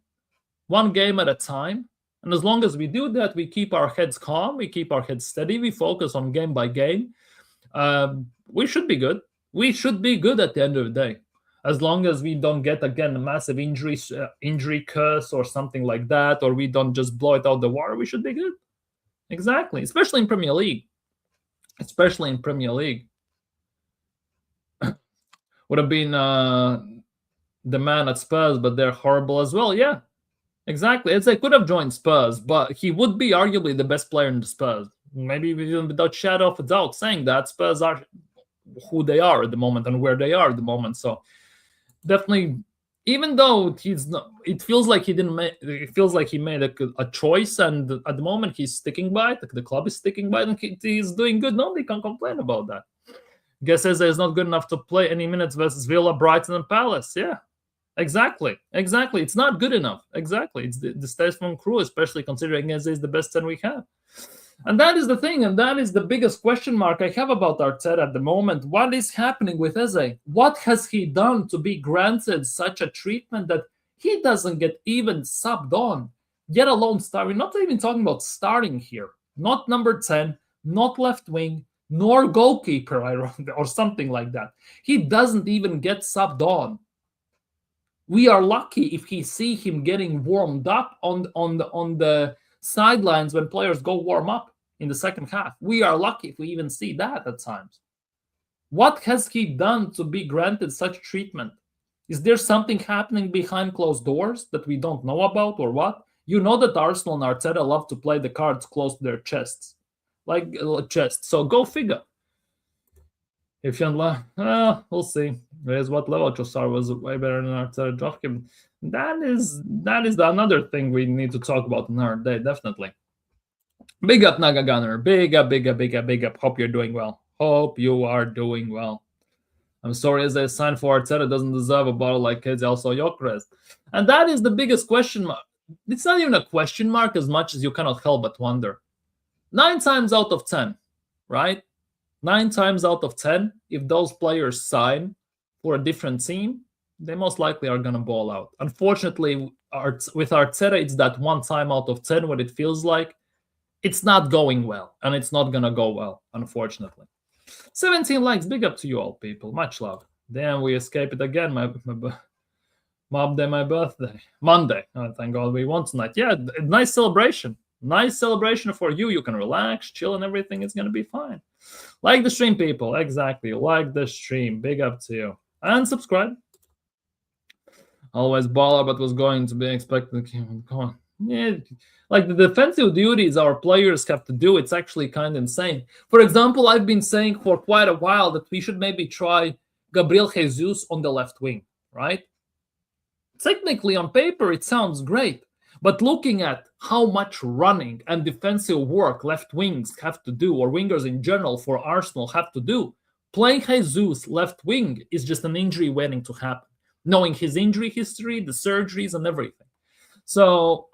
One game at a time. And as long as we do that, we keep our heads calm. We keep our heads steady. We focus on game by game. We should be good. We should be good at the end of the day. As long as we don't get, again, a massive injury curse or something like that, or we don't just blow it out the water, we should be good. Exactly. Especially in Premier League. Would have been the man at Spurs, but they're horrible as well. Yeah, exactly. It's like could have joined Spurs, but he would be arguably the best player in the Spurs. Maybe even without shadow of a doubt saying that Spurs are who they are at the moment and where they are at the moment. So definitely, even though he's not, it feels like he didn't make. It feels like he made a choice, and at the moment he's sticking by it. The club is sticking by it, and he's doing good. Nobody can complain about that. Guess Eze is not good enough to play any minutes versus Villa, Brighton, and Palace. Yeah, exactly. It's not good enough. Exactly. It's the Stefan crew, especially considering Eze is the best 10 we have. And that is the thing, and that is the biggest question mark I have about Arteta at the moment. What is happening with Eze? What has he done to be granted such a treatment that he doesn't get even subbed on, yet alone starting? We're not even talking about starting here. Not number 10, not left wing, nor goalkeeper, or something like that. He doesn't even get subbed on. We are lucky if he see him getting warmed up on the sidelines when players go warm up in the second half. We are lucky if we even see that at times. What has he done to be granted such treatment? Is there something happening behind closed doors that we don't know about, or what? You know that Arsenal and Arteta love to play the cards close to their chests, like chests. So go figure. If you're we'll see. There's what level Trossard was way better than Arteta. Joachim. That is another thing we need to talk about another day, definitely. Big up, Naga Gunner. Big up, big up, big up, big up. Hope you're doing well. Hope you are doing well. I'm sorry, as a sign for Arteta doesn't deserve a bottle like kids, also Gyökeres. And that is the biggest question mark. It's not even a question mark as much as you cannot help but wonder. 9 times out of 10, right? 9 times out of 10, if those players sign for a different team, they most likely are going to ball out. Unfortunately, with Arteta, it's that 1 time out of 10 what it feels like it's not going well, and it's not going to go well, unfortunately. 17 likes, big up to you all, people. Much love. Damn, we escape it again. My mob day, my birthday. Monday. Oh, thank God we won tonight. Yeah, nice celebration. Nice celebration for you. You can relax, chill, and everything is going to be fine. Like the stream, people. Exactly. Like the stream. Big up to you. And subscribe. Always baller, but was going to be expected. Come on. Yeah, like the defensive duties our players have to do, it's actually kind of insane. For example, I've been saying for quite a while that we should maybe try Gabriel Jesus on the left wing, right? Technically, on paper, it sounds great. But looking at how much running and defensive work left wings have to do, or wingers in general for Arsenal have to do, playing Jesus left wing is just an injury waiting to happen, knowing his injury history, the surgeries, and everything. So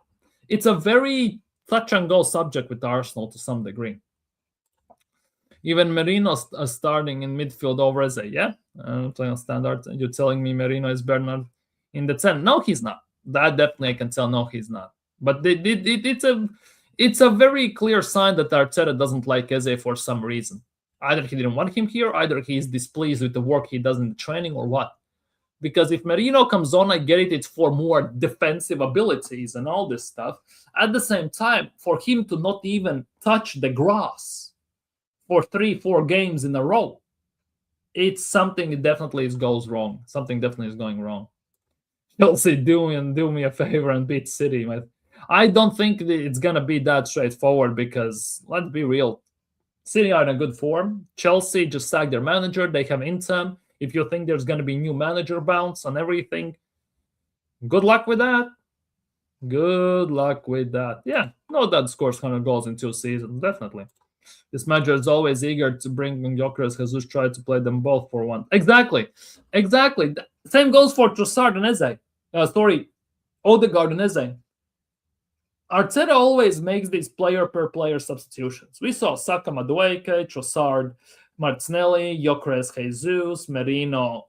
it's a very touch-and-go subject with Arsenal to some degree. Even Merino starting in midfield over Eze, yeah? Playing on standard. You're telling me Merino is Bernard in the 10? No, he's not. That definitely I can tell. No, he's not. But it's a very clear sign that Arteta doesn't like Eze for some reason. Either he didn't want him here, either he's displeased with the work he does in the training, or what. Because if Merino comes on, I get it, it's for more defensive abilities and all this stuff. At the same time, for him to not even touch the grass for 3-4 games in a row, it's something that definitely goes wrong. Something definitely is going wrong. Chelsea, do me a favor and beat City. I don't think it's going to be that straightforward because, let's be real, City are in a good form. Chelsea just sacked their manager. They have Inter. If you think there's going to be new manager bounce and everything, good luck with that. Good luck with that. Yeah, no doubt scores 100 goals in 2 seasons, definitely. This manager is always eager to bring in Gyökeres. Jesus tried to play them both for one. Exactly. Same goes for Trossard and Eze. Odegaard and Eze. Arteta always makes these player-per-player substitutions. We saw Saka, Madueke, Trossard, Martinelli, Gyökeres, Jesus, Merino,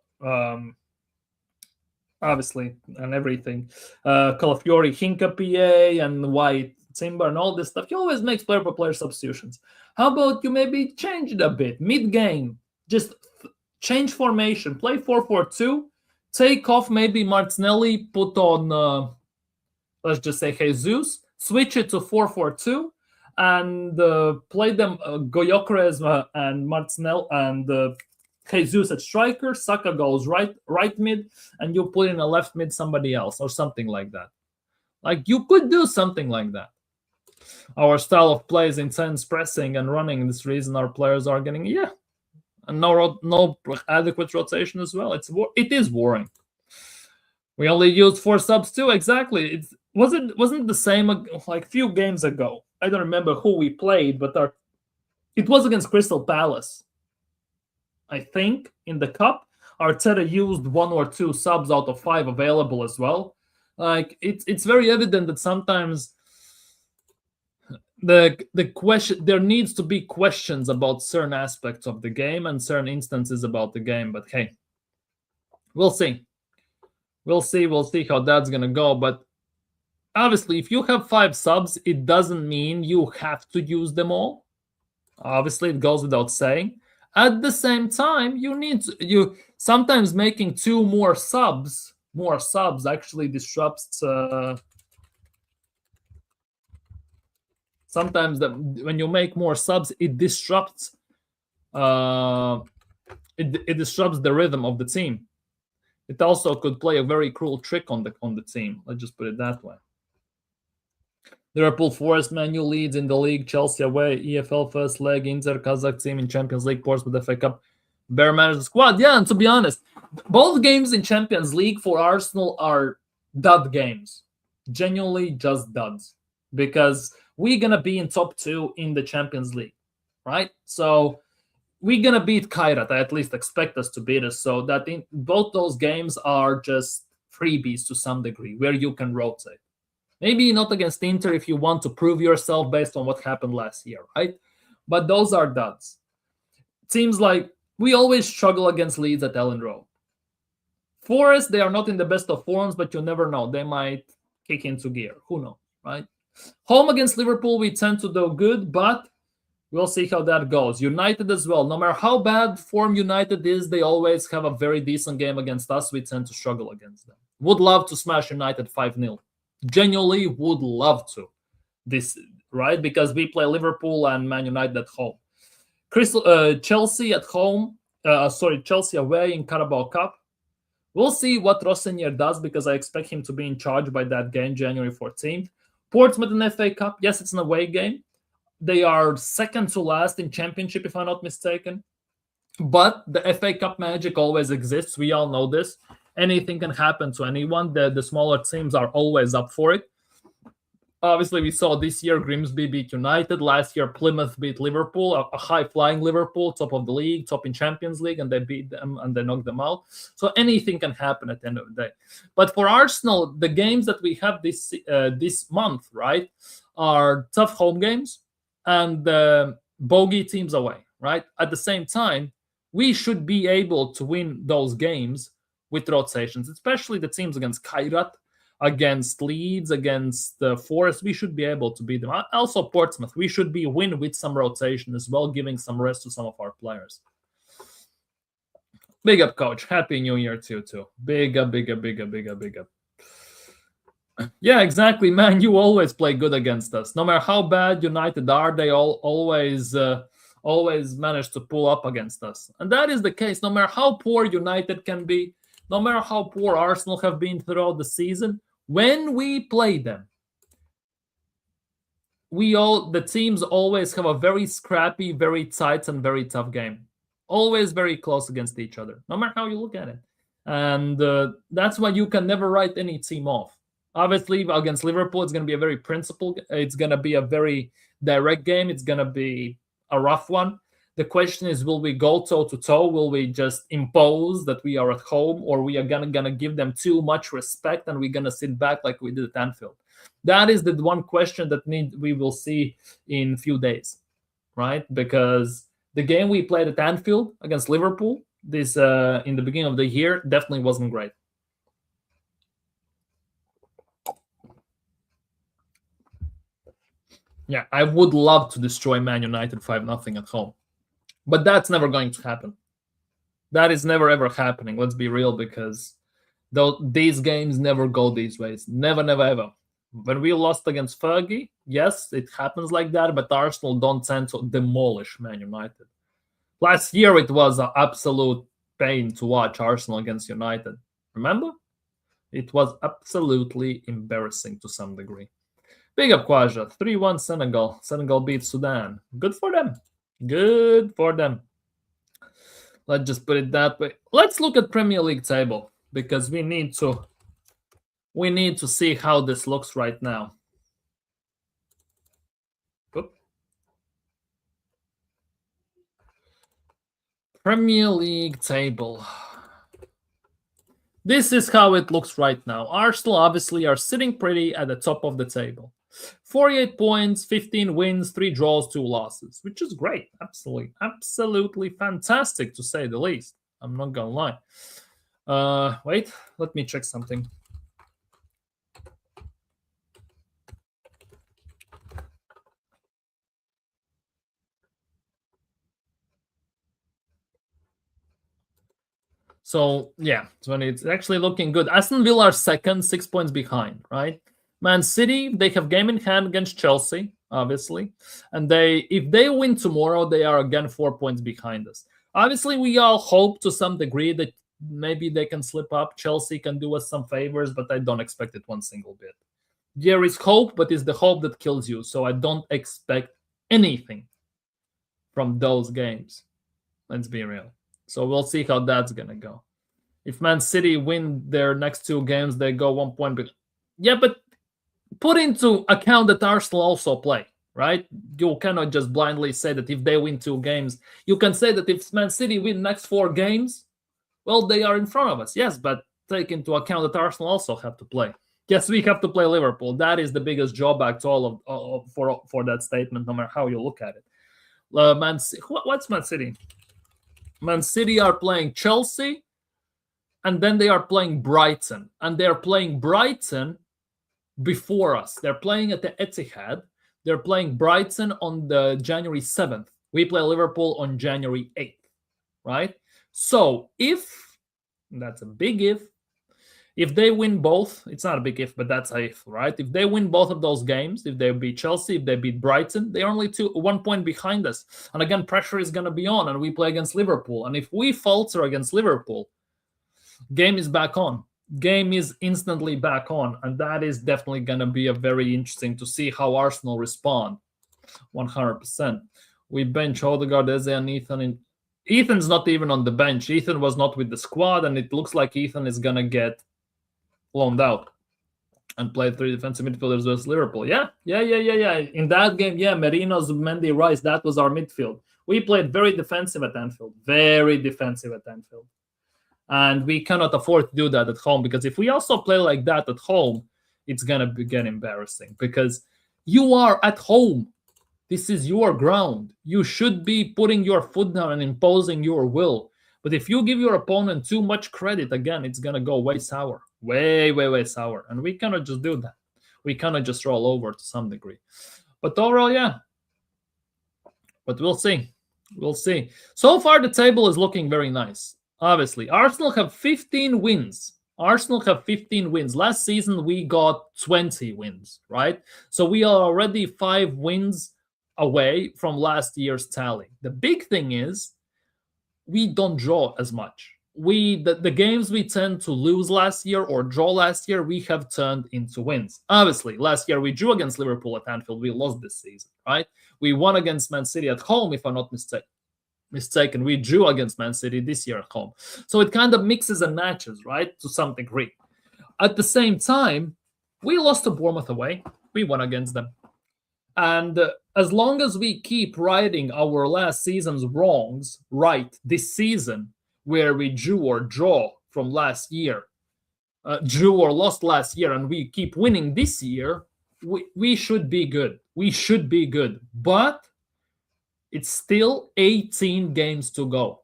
obviously, and everything. Calafiori, Hincapié, and White, Timber, and all this stuff. He always makes player-per-player substitutions. How about you maybe change it a bit? Mid-game, just change formation. Play 4-4-2. Take off maybe Martinelli, put on, let's just say, Jesus. Switch it to 4-4-2. And play them Gyökeres and Martinelli and Jesus at striker. Saka goes right mid, and you put in a left mid somebody else or something like that. Like, you could do something like that. Our style of play is intense pressing and running. This reason our players are getting and no adequate rotation as well. It is boring. We only used 4 subs too. Exactly. It wasn't the same like a few games ago. I don't remember who we played, but it was against Crystal Palace. I think in the cup, Arteta used 1 or 2 subs out of 5 available as well. Like, it's very evident that sometimes the question, there needs to be questions about certain aspects of the game and certain instances about the game. But hey, we'll see. We'll see how that's gonna go. But obviously, if you have 5 subs, it doesn't mean you have to use them all. Obviously, it goes without saying. At the same time, you sometimes making two more subs actually disrupts. Sometimes when you make more subs, it disrupts. Uh, it disrupts the rhythm of the team. It also could play a very cruel trick on the team. Let's just put it that way. Liverpool Forest Man U leads in the league. Chelsea away. EFL first leg. Inter Kazakh team in Champions League. Portsmouth FA Cup. Bear managed the squad. Yeah, and to be honest, both games in Champions League for Arsenal are dud games. Genuinely just duds. Because we're going to be in top 2 in the Champions League. Right? So we're going to beat Kairat. I at least expect us to beat us. So that in both those games are just freebies to some degree where you can rotate. Maybe not against Inter if you want to prove yourself based on what happened last year, right? But those are duds. It seems like we always struggle against Leeds at Ellen Road. Forest, they are not in the best of forms, but you never know. They might kick into gear. Who knows, right? Home against Liverpool, we tend to do good, but we'll see how that goes. United as well. No matter how bad form United is, they always have a very decent game against us. We tend to struggle against them. Would love to smash United 5-0. Genuinely would love to. This, right? Because we play Liverpool and Man United at home. Chelsea at home. Chelsea away in Carabao Cup. We'll see what Rossinier does because I expect him to be in charge by that game, January 14th. Portsmouth in FA Cup. Yes, it's an away game. They are second to last in Championship, if I'm not mistaken. But the FA Cup magic always exists. We all know this. Anything can happen to anyone. The smaller teams are always up for it. Obviously, we saw this year Grimsby beat United. Last year, Plymouth beat Liverpool, a high-flying Liverpool, top of the league, top in Champions League, and they beat them and they knocked them out. So anything can happen at the end of the day. But for Arsenal, the games that we have this month, right, are tough home games and bogey teams away, right? At the same time, we should be able to win those games with rotations, especially the teams against Kairat, against Leeds, against the Forest. We should be able to beat them. Also, Portsmouth, we should be win with some rotation as well, giving some rest to some of our players. Big up, coach. Happy New Year to you, too. Big up, big up, big up, big up, big up. Yeah, exactly, man. You always play good against us. No matter how bad United are, they always manage to pull up against us. And that is the case. No matter how poor United can be, no matter how poor Arsenal have been throughout the season, when we play them, the teams always have a very scrappy, very tight, and very tough game. Always very close against each other, no matter how you look at it. And that's why you can never write any team off. Obviously, against Liverpool, it's going to be a very principled. It's going to be a very direct game. It's going to be a rough one. The question is, will we go toe-to-toe? Will we just impose that we are at home, or we are gonna give them too much respect and we're going to sit back like we did at Anfield? That is the one question that we will see in a few days, right? Because the game we played at Anfield against Liverpool in the beginning of the year definitely wasn't great. Yeah, I would love to destroy Man United 5-0 at home. But that's never going to happen. That is never, ever happening. Let's be real, because these games never go these ways. Never, never, ever. When we lost against Fergie, yes, it happens like that, but Arsenal don't tend to demolish Man United. Last year, it was an absolute pain to watch Arsenal against United. Remember? It was absolutely embarrassing to some degree. Big up, Kwaja. 3-1 Senegal. Senegal beat Sudan. Good for them. Good for them. Let's just put it that way. Let's look at Premier League table, because we need to see how this looks right now. Oop. Premier League table. This is how it looks right now. Arsenal obviously are sitting pretty at the top of the table. 48 points, 15 wins, 3 draws, 2 losses, which is great. Absolutely fantastic, to say the least. I'm not gonna lie. Wait, let me check something. So yeah, it's actually looking good. Aston Villa are second, 6 points behind, right? Man City, they have game in hand against Chelsea, obviously, and if they win tomorrow, they are again 4 points behind us. Obviously, we all hope to some degree that maybe they can slip up. Chelsea can do us some favors, but I don't expect it one single bit. There is hope, but it's the hope that kills you. So I don't expect anything from those games. Let's be real. So we'll see how that's gonna go. If Man City win their next 2 games, they go 1 point. Yeah, but put into account that Arsenal also play, right? You cannot just blindly say that if they win 2 games. You can say that if Man City win next 4 games, well, they are in front of us. Yes, but take into account that Arsenal also have to play. Yes, we have to play Liverpool. That is the biggest drawback to all of for that statement, no matter how you look at it. What's Man City? Man City are playing Chelsea, and then they are playing Brighton. And they're playing Brighton before us. They're playing at the Etihad. They're playing Brighton on the January 7th. We play Liverpool on January 8th, right? So that's a big if they win both, it's not a big if, but that's a if, right? If they win both of those games, if they beat Chelsea, if they beat Brighton, they're only 1 point behind us. And again, pressure is going to be on, and we play against Liverpool. And if we falter against Liverpool, game is back on. Game is instantly back on. And that is definitely going to be a very interesting to see how Arsenal respond. 100%. We bench Odegaard, Eze, and Ethan. Ethan's not even on the bench. Ethan was not with the squad, and it looks like Ethan is going to get loaned out and play 3 defensive midfielders versus Liverpool. Yeah. In that game, Merino's, Mendy, Rice, that was our midfield. We played very defensive at Anfield. And we cannot afford to do that at home, because if we also play like that at home, it's going to get embarrassing, because you are at home. This is your ground. You should be putting your foot down and imposing your will. But if you give your opponent too much credit, again, it's going to go way sour. Way sour. And we cannot just do that. We cannot just roll over to some degree. But overall, yeah. But we'll see. So far, the table is looking very nice. Obviously, Arsenal have 15 wins. Last season, we got 20 wins, right? So we are already 5 wins away from last year's tally. The big thing is we don't draw as much. The games we tend to lose last year or draw last year, we have turned into wins. Obviously, last year we drew against Liverpool at Anfield. We lost this season, right? We won against Man City at home, if I'm not mistaken. We drew against Man City this year at home. So it kind of mixes and matches, right, to some degree. At the same time, we lost to Bournemouth away. We won against them. And as long as we keep righting our last season's wrongs right this season, where we drew or draw from last year, drew or lost last year, and we keep winning this year, we should be good. But it's still 18 games to go.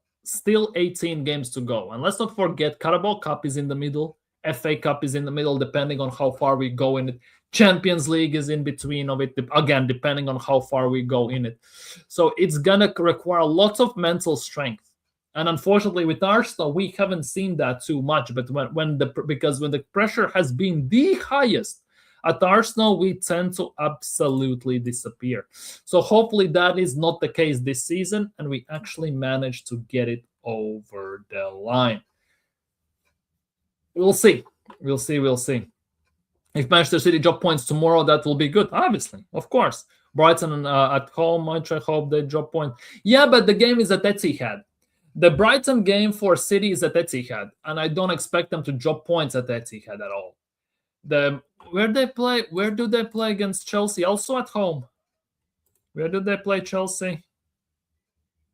And let's not forget, Carabao Cup is in the middle. FA Cup is in the middle, depending on how far we go in it. Champions League is in between of it, again, depending on how far we go in it. So it's going to require lots of mental strength. And unfortunately, with Arsenal, we haven't seen that too much. But when the pressure has been the highest at Arsenal, we tend to absolutely disappear. So hopefully that is not the case this season, and we actually manage to get it over the line. We'll see. If Manchester City drop points tomorrow, that will be good. Obviously, of course. Brighton at home, I hope they drop points. Yeah, but the game is at Etihad. The Brighton game for City is at Etihad, and I don't expect them to drop points at Etihad at all. Where do they play against Chelsea? Also at home. Where do they play Chelsea?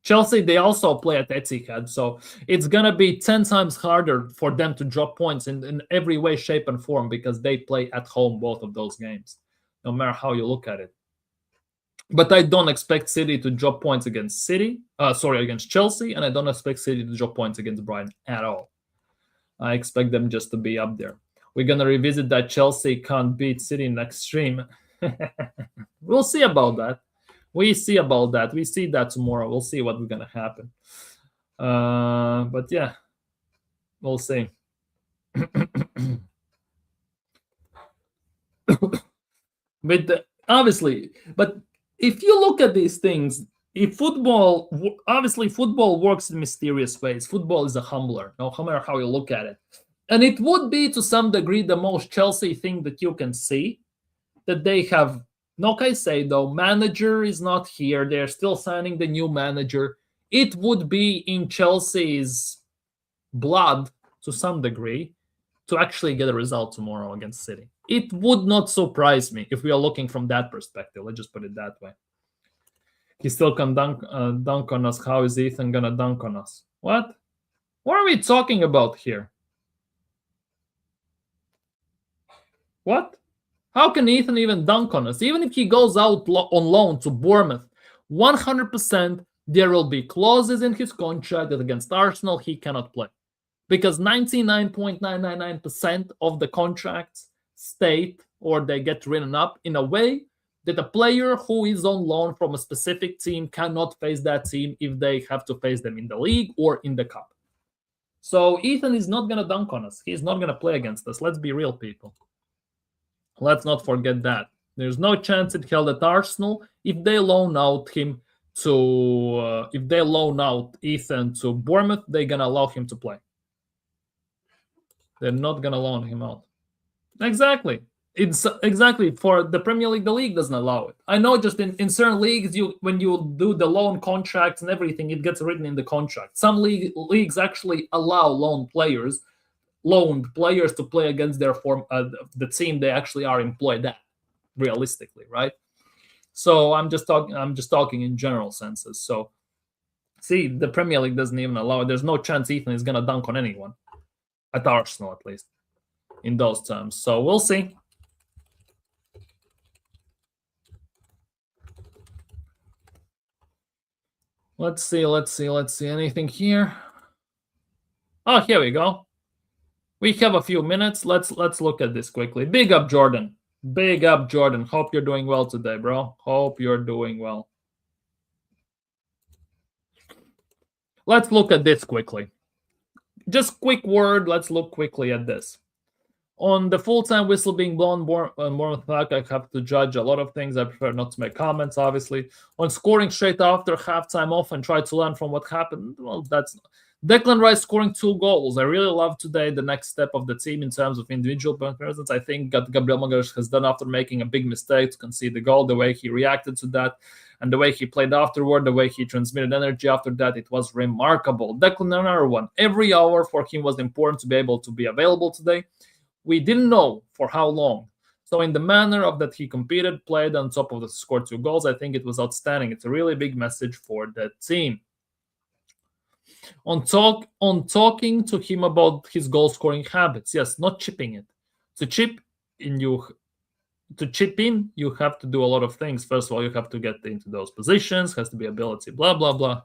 Chelsea, they also play at Etihad, so it's going to be 10 times harder for them to drop points in every way, shape, and form, because they play at home both of those games, no matter how you look at it. But I don't expect City to drop points against Chelsea, and I don't expect City to drop points against Brighton at all. I expect them just to be up there. We're going to revisit that Chelsea can't beat City next stream. We'll see about that. We see that tomorrow. We'll see what's going to happen. But yeah. We'll see. Obviously, but if you look at these things, if football, obviously football works in mysterious ways. Football is a humbler, no matter how you look at it. And it would be to some degree the most Chelsea thing that you can see, that they have, like I say though, manager is not here. They're still signing the new manager. It would be in Chelsea's blood to some degree to actually get a result tomorrow against City. It would not surprise me if we are looking from that perspective. Let's just put it that way. He still can dunk on us. How is Ethan gonna dunk on us? What? What are we talking about here? What? How can Ethan even dunk on us? Even if he goes out on loan to Bournemouth, 100% there will be clauses in his contract that against Arsenal he cannot play. Because 99.999% of the contracts state or they get written up in a way that a player who is on loan from a specific team cannot face that team if they have to face them in the league or in the cup. So Ethan is not going to dunk on us. He's not going to play against us. Let's be real, people. Let's not forget that. There's no chance it held at Arsenal. If they loan out him to, if they loan out Ethan to Bournemouth, they're going to allow him to play. They're not going to loan him out. Exactly. It's exactly for the Premier League. The league doesn't allow it. I know, just in certain leagues, when you do the loan contracts and everything, it gets written in the contract. Some leagues actually allow loaned players to play against their the team they actually are employed at, realistically, right? So I'm just talking in general senses. So see, the Premier League doesn't even allow it. There's no chance Ethan is going to dunk on anyone, at Arsenal at least, in those terms. So we'll see. Let's see. Anything here? Oh, here we go. We have a few minutes. Let's look at this quickly. Big up, Jordan. Big up, Jordan. Hope you're doing well today, bro. Hope you're doing well. Let's look at this quickly. Just quick word. Let's look quickly at this. On the full-time whistle being blown, Bournemouth, I have to judge a lot of things. I prefer not to make comments, obviously. On scoring straight after halftime off and try to learn from what happened, well, that's Declan Rice scoring 2 goals. I really love today the next step of the team in terms of individual presence. I think Gabriel Magalhaes has done after making a big mistake to concede the goal, the way he reacted to that, and the way he played afterward, the way he transmitted energy after that, it was remarkable. Declan, another one. Every hour for him was important to be able to be available today. We didn't know for how long. So in the manner of that he competed, played on top of the scored 2 goals, I think it was outstanding. It's a really big message for the team. On talking to him about his goal scoring habits, yes, not chipping it. To chip in, you have to do a lot of things. First of all, you have to get into those positions, has to be ability, blah, blah, blah.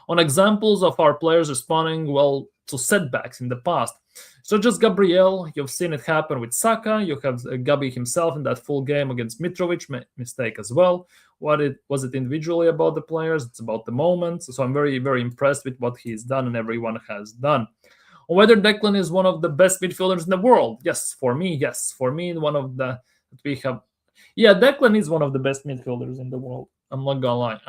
On examples of our players responding well to setbacks in the past. So just Gabriel, you've seen it happen with Saka. You have Gabi himself in that full game against Mitrovic, mistake as well. Was it individually about the players? It's about the moment. So I'm very, very impressed with what he's done and everyone has done. Whether Declan is one of the best midfielders in the world? Yes, for me, one of the that we have. Yeah, Declan is one of the best midfielders in the world. I'm not gonna lie.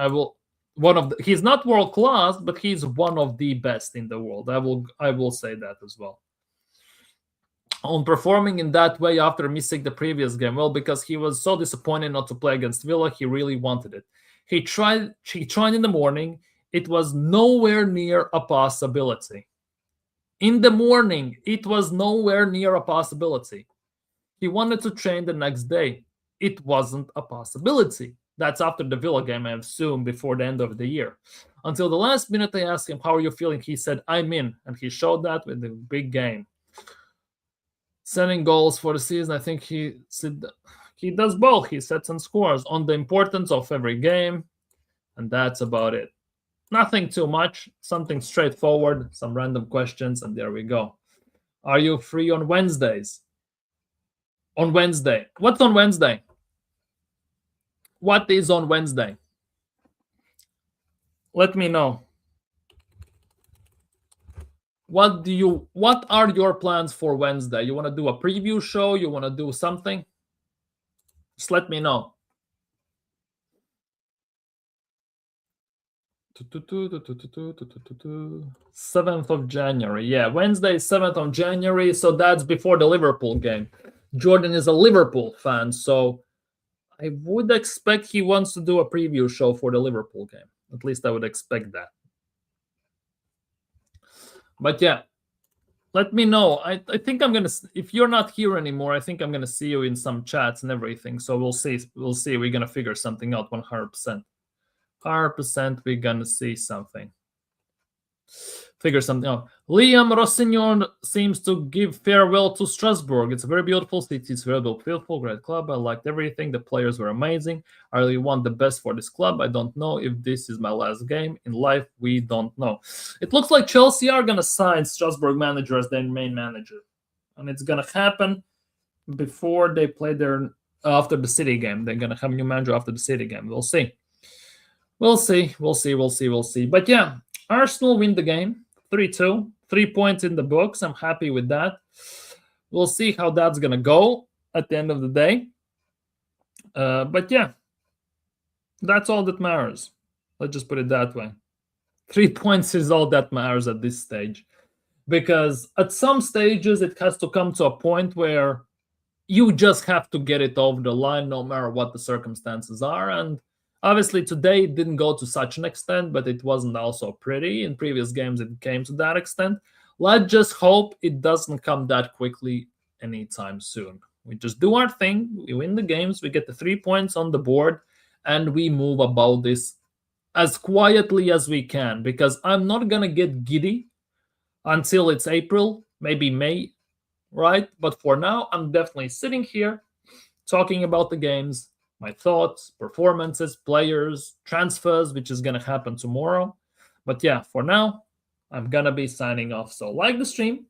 He's not world class, but he's one of the best in the world. I will say that as well. On performing in that way after missing the previous game, well, because he was so disappointed not to play against Villa, he really wanted it. He tried in the morning. It was nowhere near a possibility. In the morning, it was nowhere near a possibility. He wanted to train the next day. It wasn't a possibility. That's after the Villa game, I assume, before the end of the year. Until the last minute, I asked him, how are you feeling? He said, I'm in. And he showed that with the big game. Setting goals for the season, I think he does both. He sets and scores on the importance of every game. And that's about it. Nothing too much. Something straightforward. Some random questions. And there we go. Are you free on Wednesdays? On Wednesday. What's on Wednesday? What is on Wednesday? Let me know. What are your plans for Wednesday? You want to do a preview show? You want to do something? Just let me know. 7th of January. Yeah, Wednesday, 7th of January. So that's before the Liverpool game. Jordan is a Liverpool fan, so I would expect he wants to do a preview show for the Liverpool game. At least I would expect that. But yeah, let me know. I think I'm gonna. If you're not here anymore, I think I'm gonna see you in some chats and everything. So we'll see. We'll see. We're gonna figure something out 100%. 100%. We're gonna see something. Figure something out. Liam Rossignon seems to give farewell to Strasbourg. It's a very beautiful city. It's a very beautiful, great club. I liked everything. The players were amazing. I really want the best for this club. I don't know if this is my last game in life. We don't know. It looks like Chelsea are going to sign Strasbourg manager as their main manager. And it's going to happen before they play after the City game. They're going to have a new manager after the City game. We'll see. We'll see. But yeah, Arsenal win the game. 3-2, 3 points in the books. I'm happy with that. We'll see how that's going to go at the end of the day. But yeah, that's all that matters. Let's just put it that way. 3 points is all that matters at this stage. Because at some stages, it has to come to a point where you just have to get it over the line no matter what the circumstances are. And obviously, today it didn't go to such an extent, but it wasn't also pretty. In previous games, it came to that extent. Let's just hope it doesn't come that quickly anytime soon. We just do our thing. We win the games. We get the 3 points on the board, and we move about this as quietly as we can, because I'm not going to get giddy until it's April, maybe May, right? But for now, I'm definitely sitting here talking about the games, my thoughts, performances, players, transfers, which is going to happen tomorrow. But yeah, for now, I'm going to be signing off. So like the stream,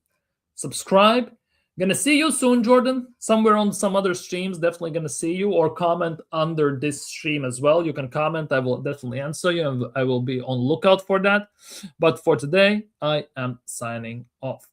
subscribe. Going to see you soon, Jordan, somewhere on some other streams. Definitely going to see you, or comment under this stream as well. You can comment. I will definitely answer you, and I will be on lookout for that. But for today, I am signing off.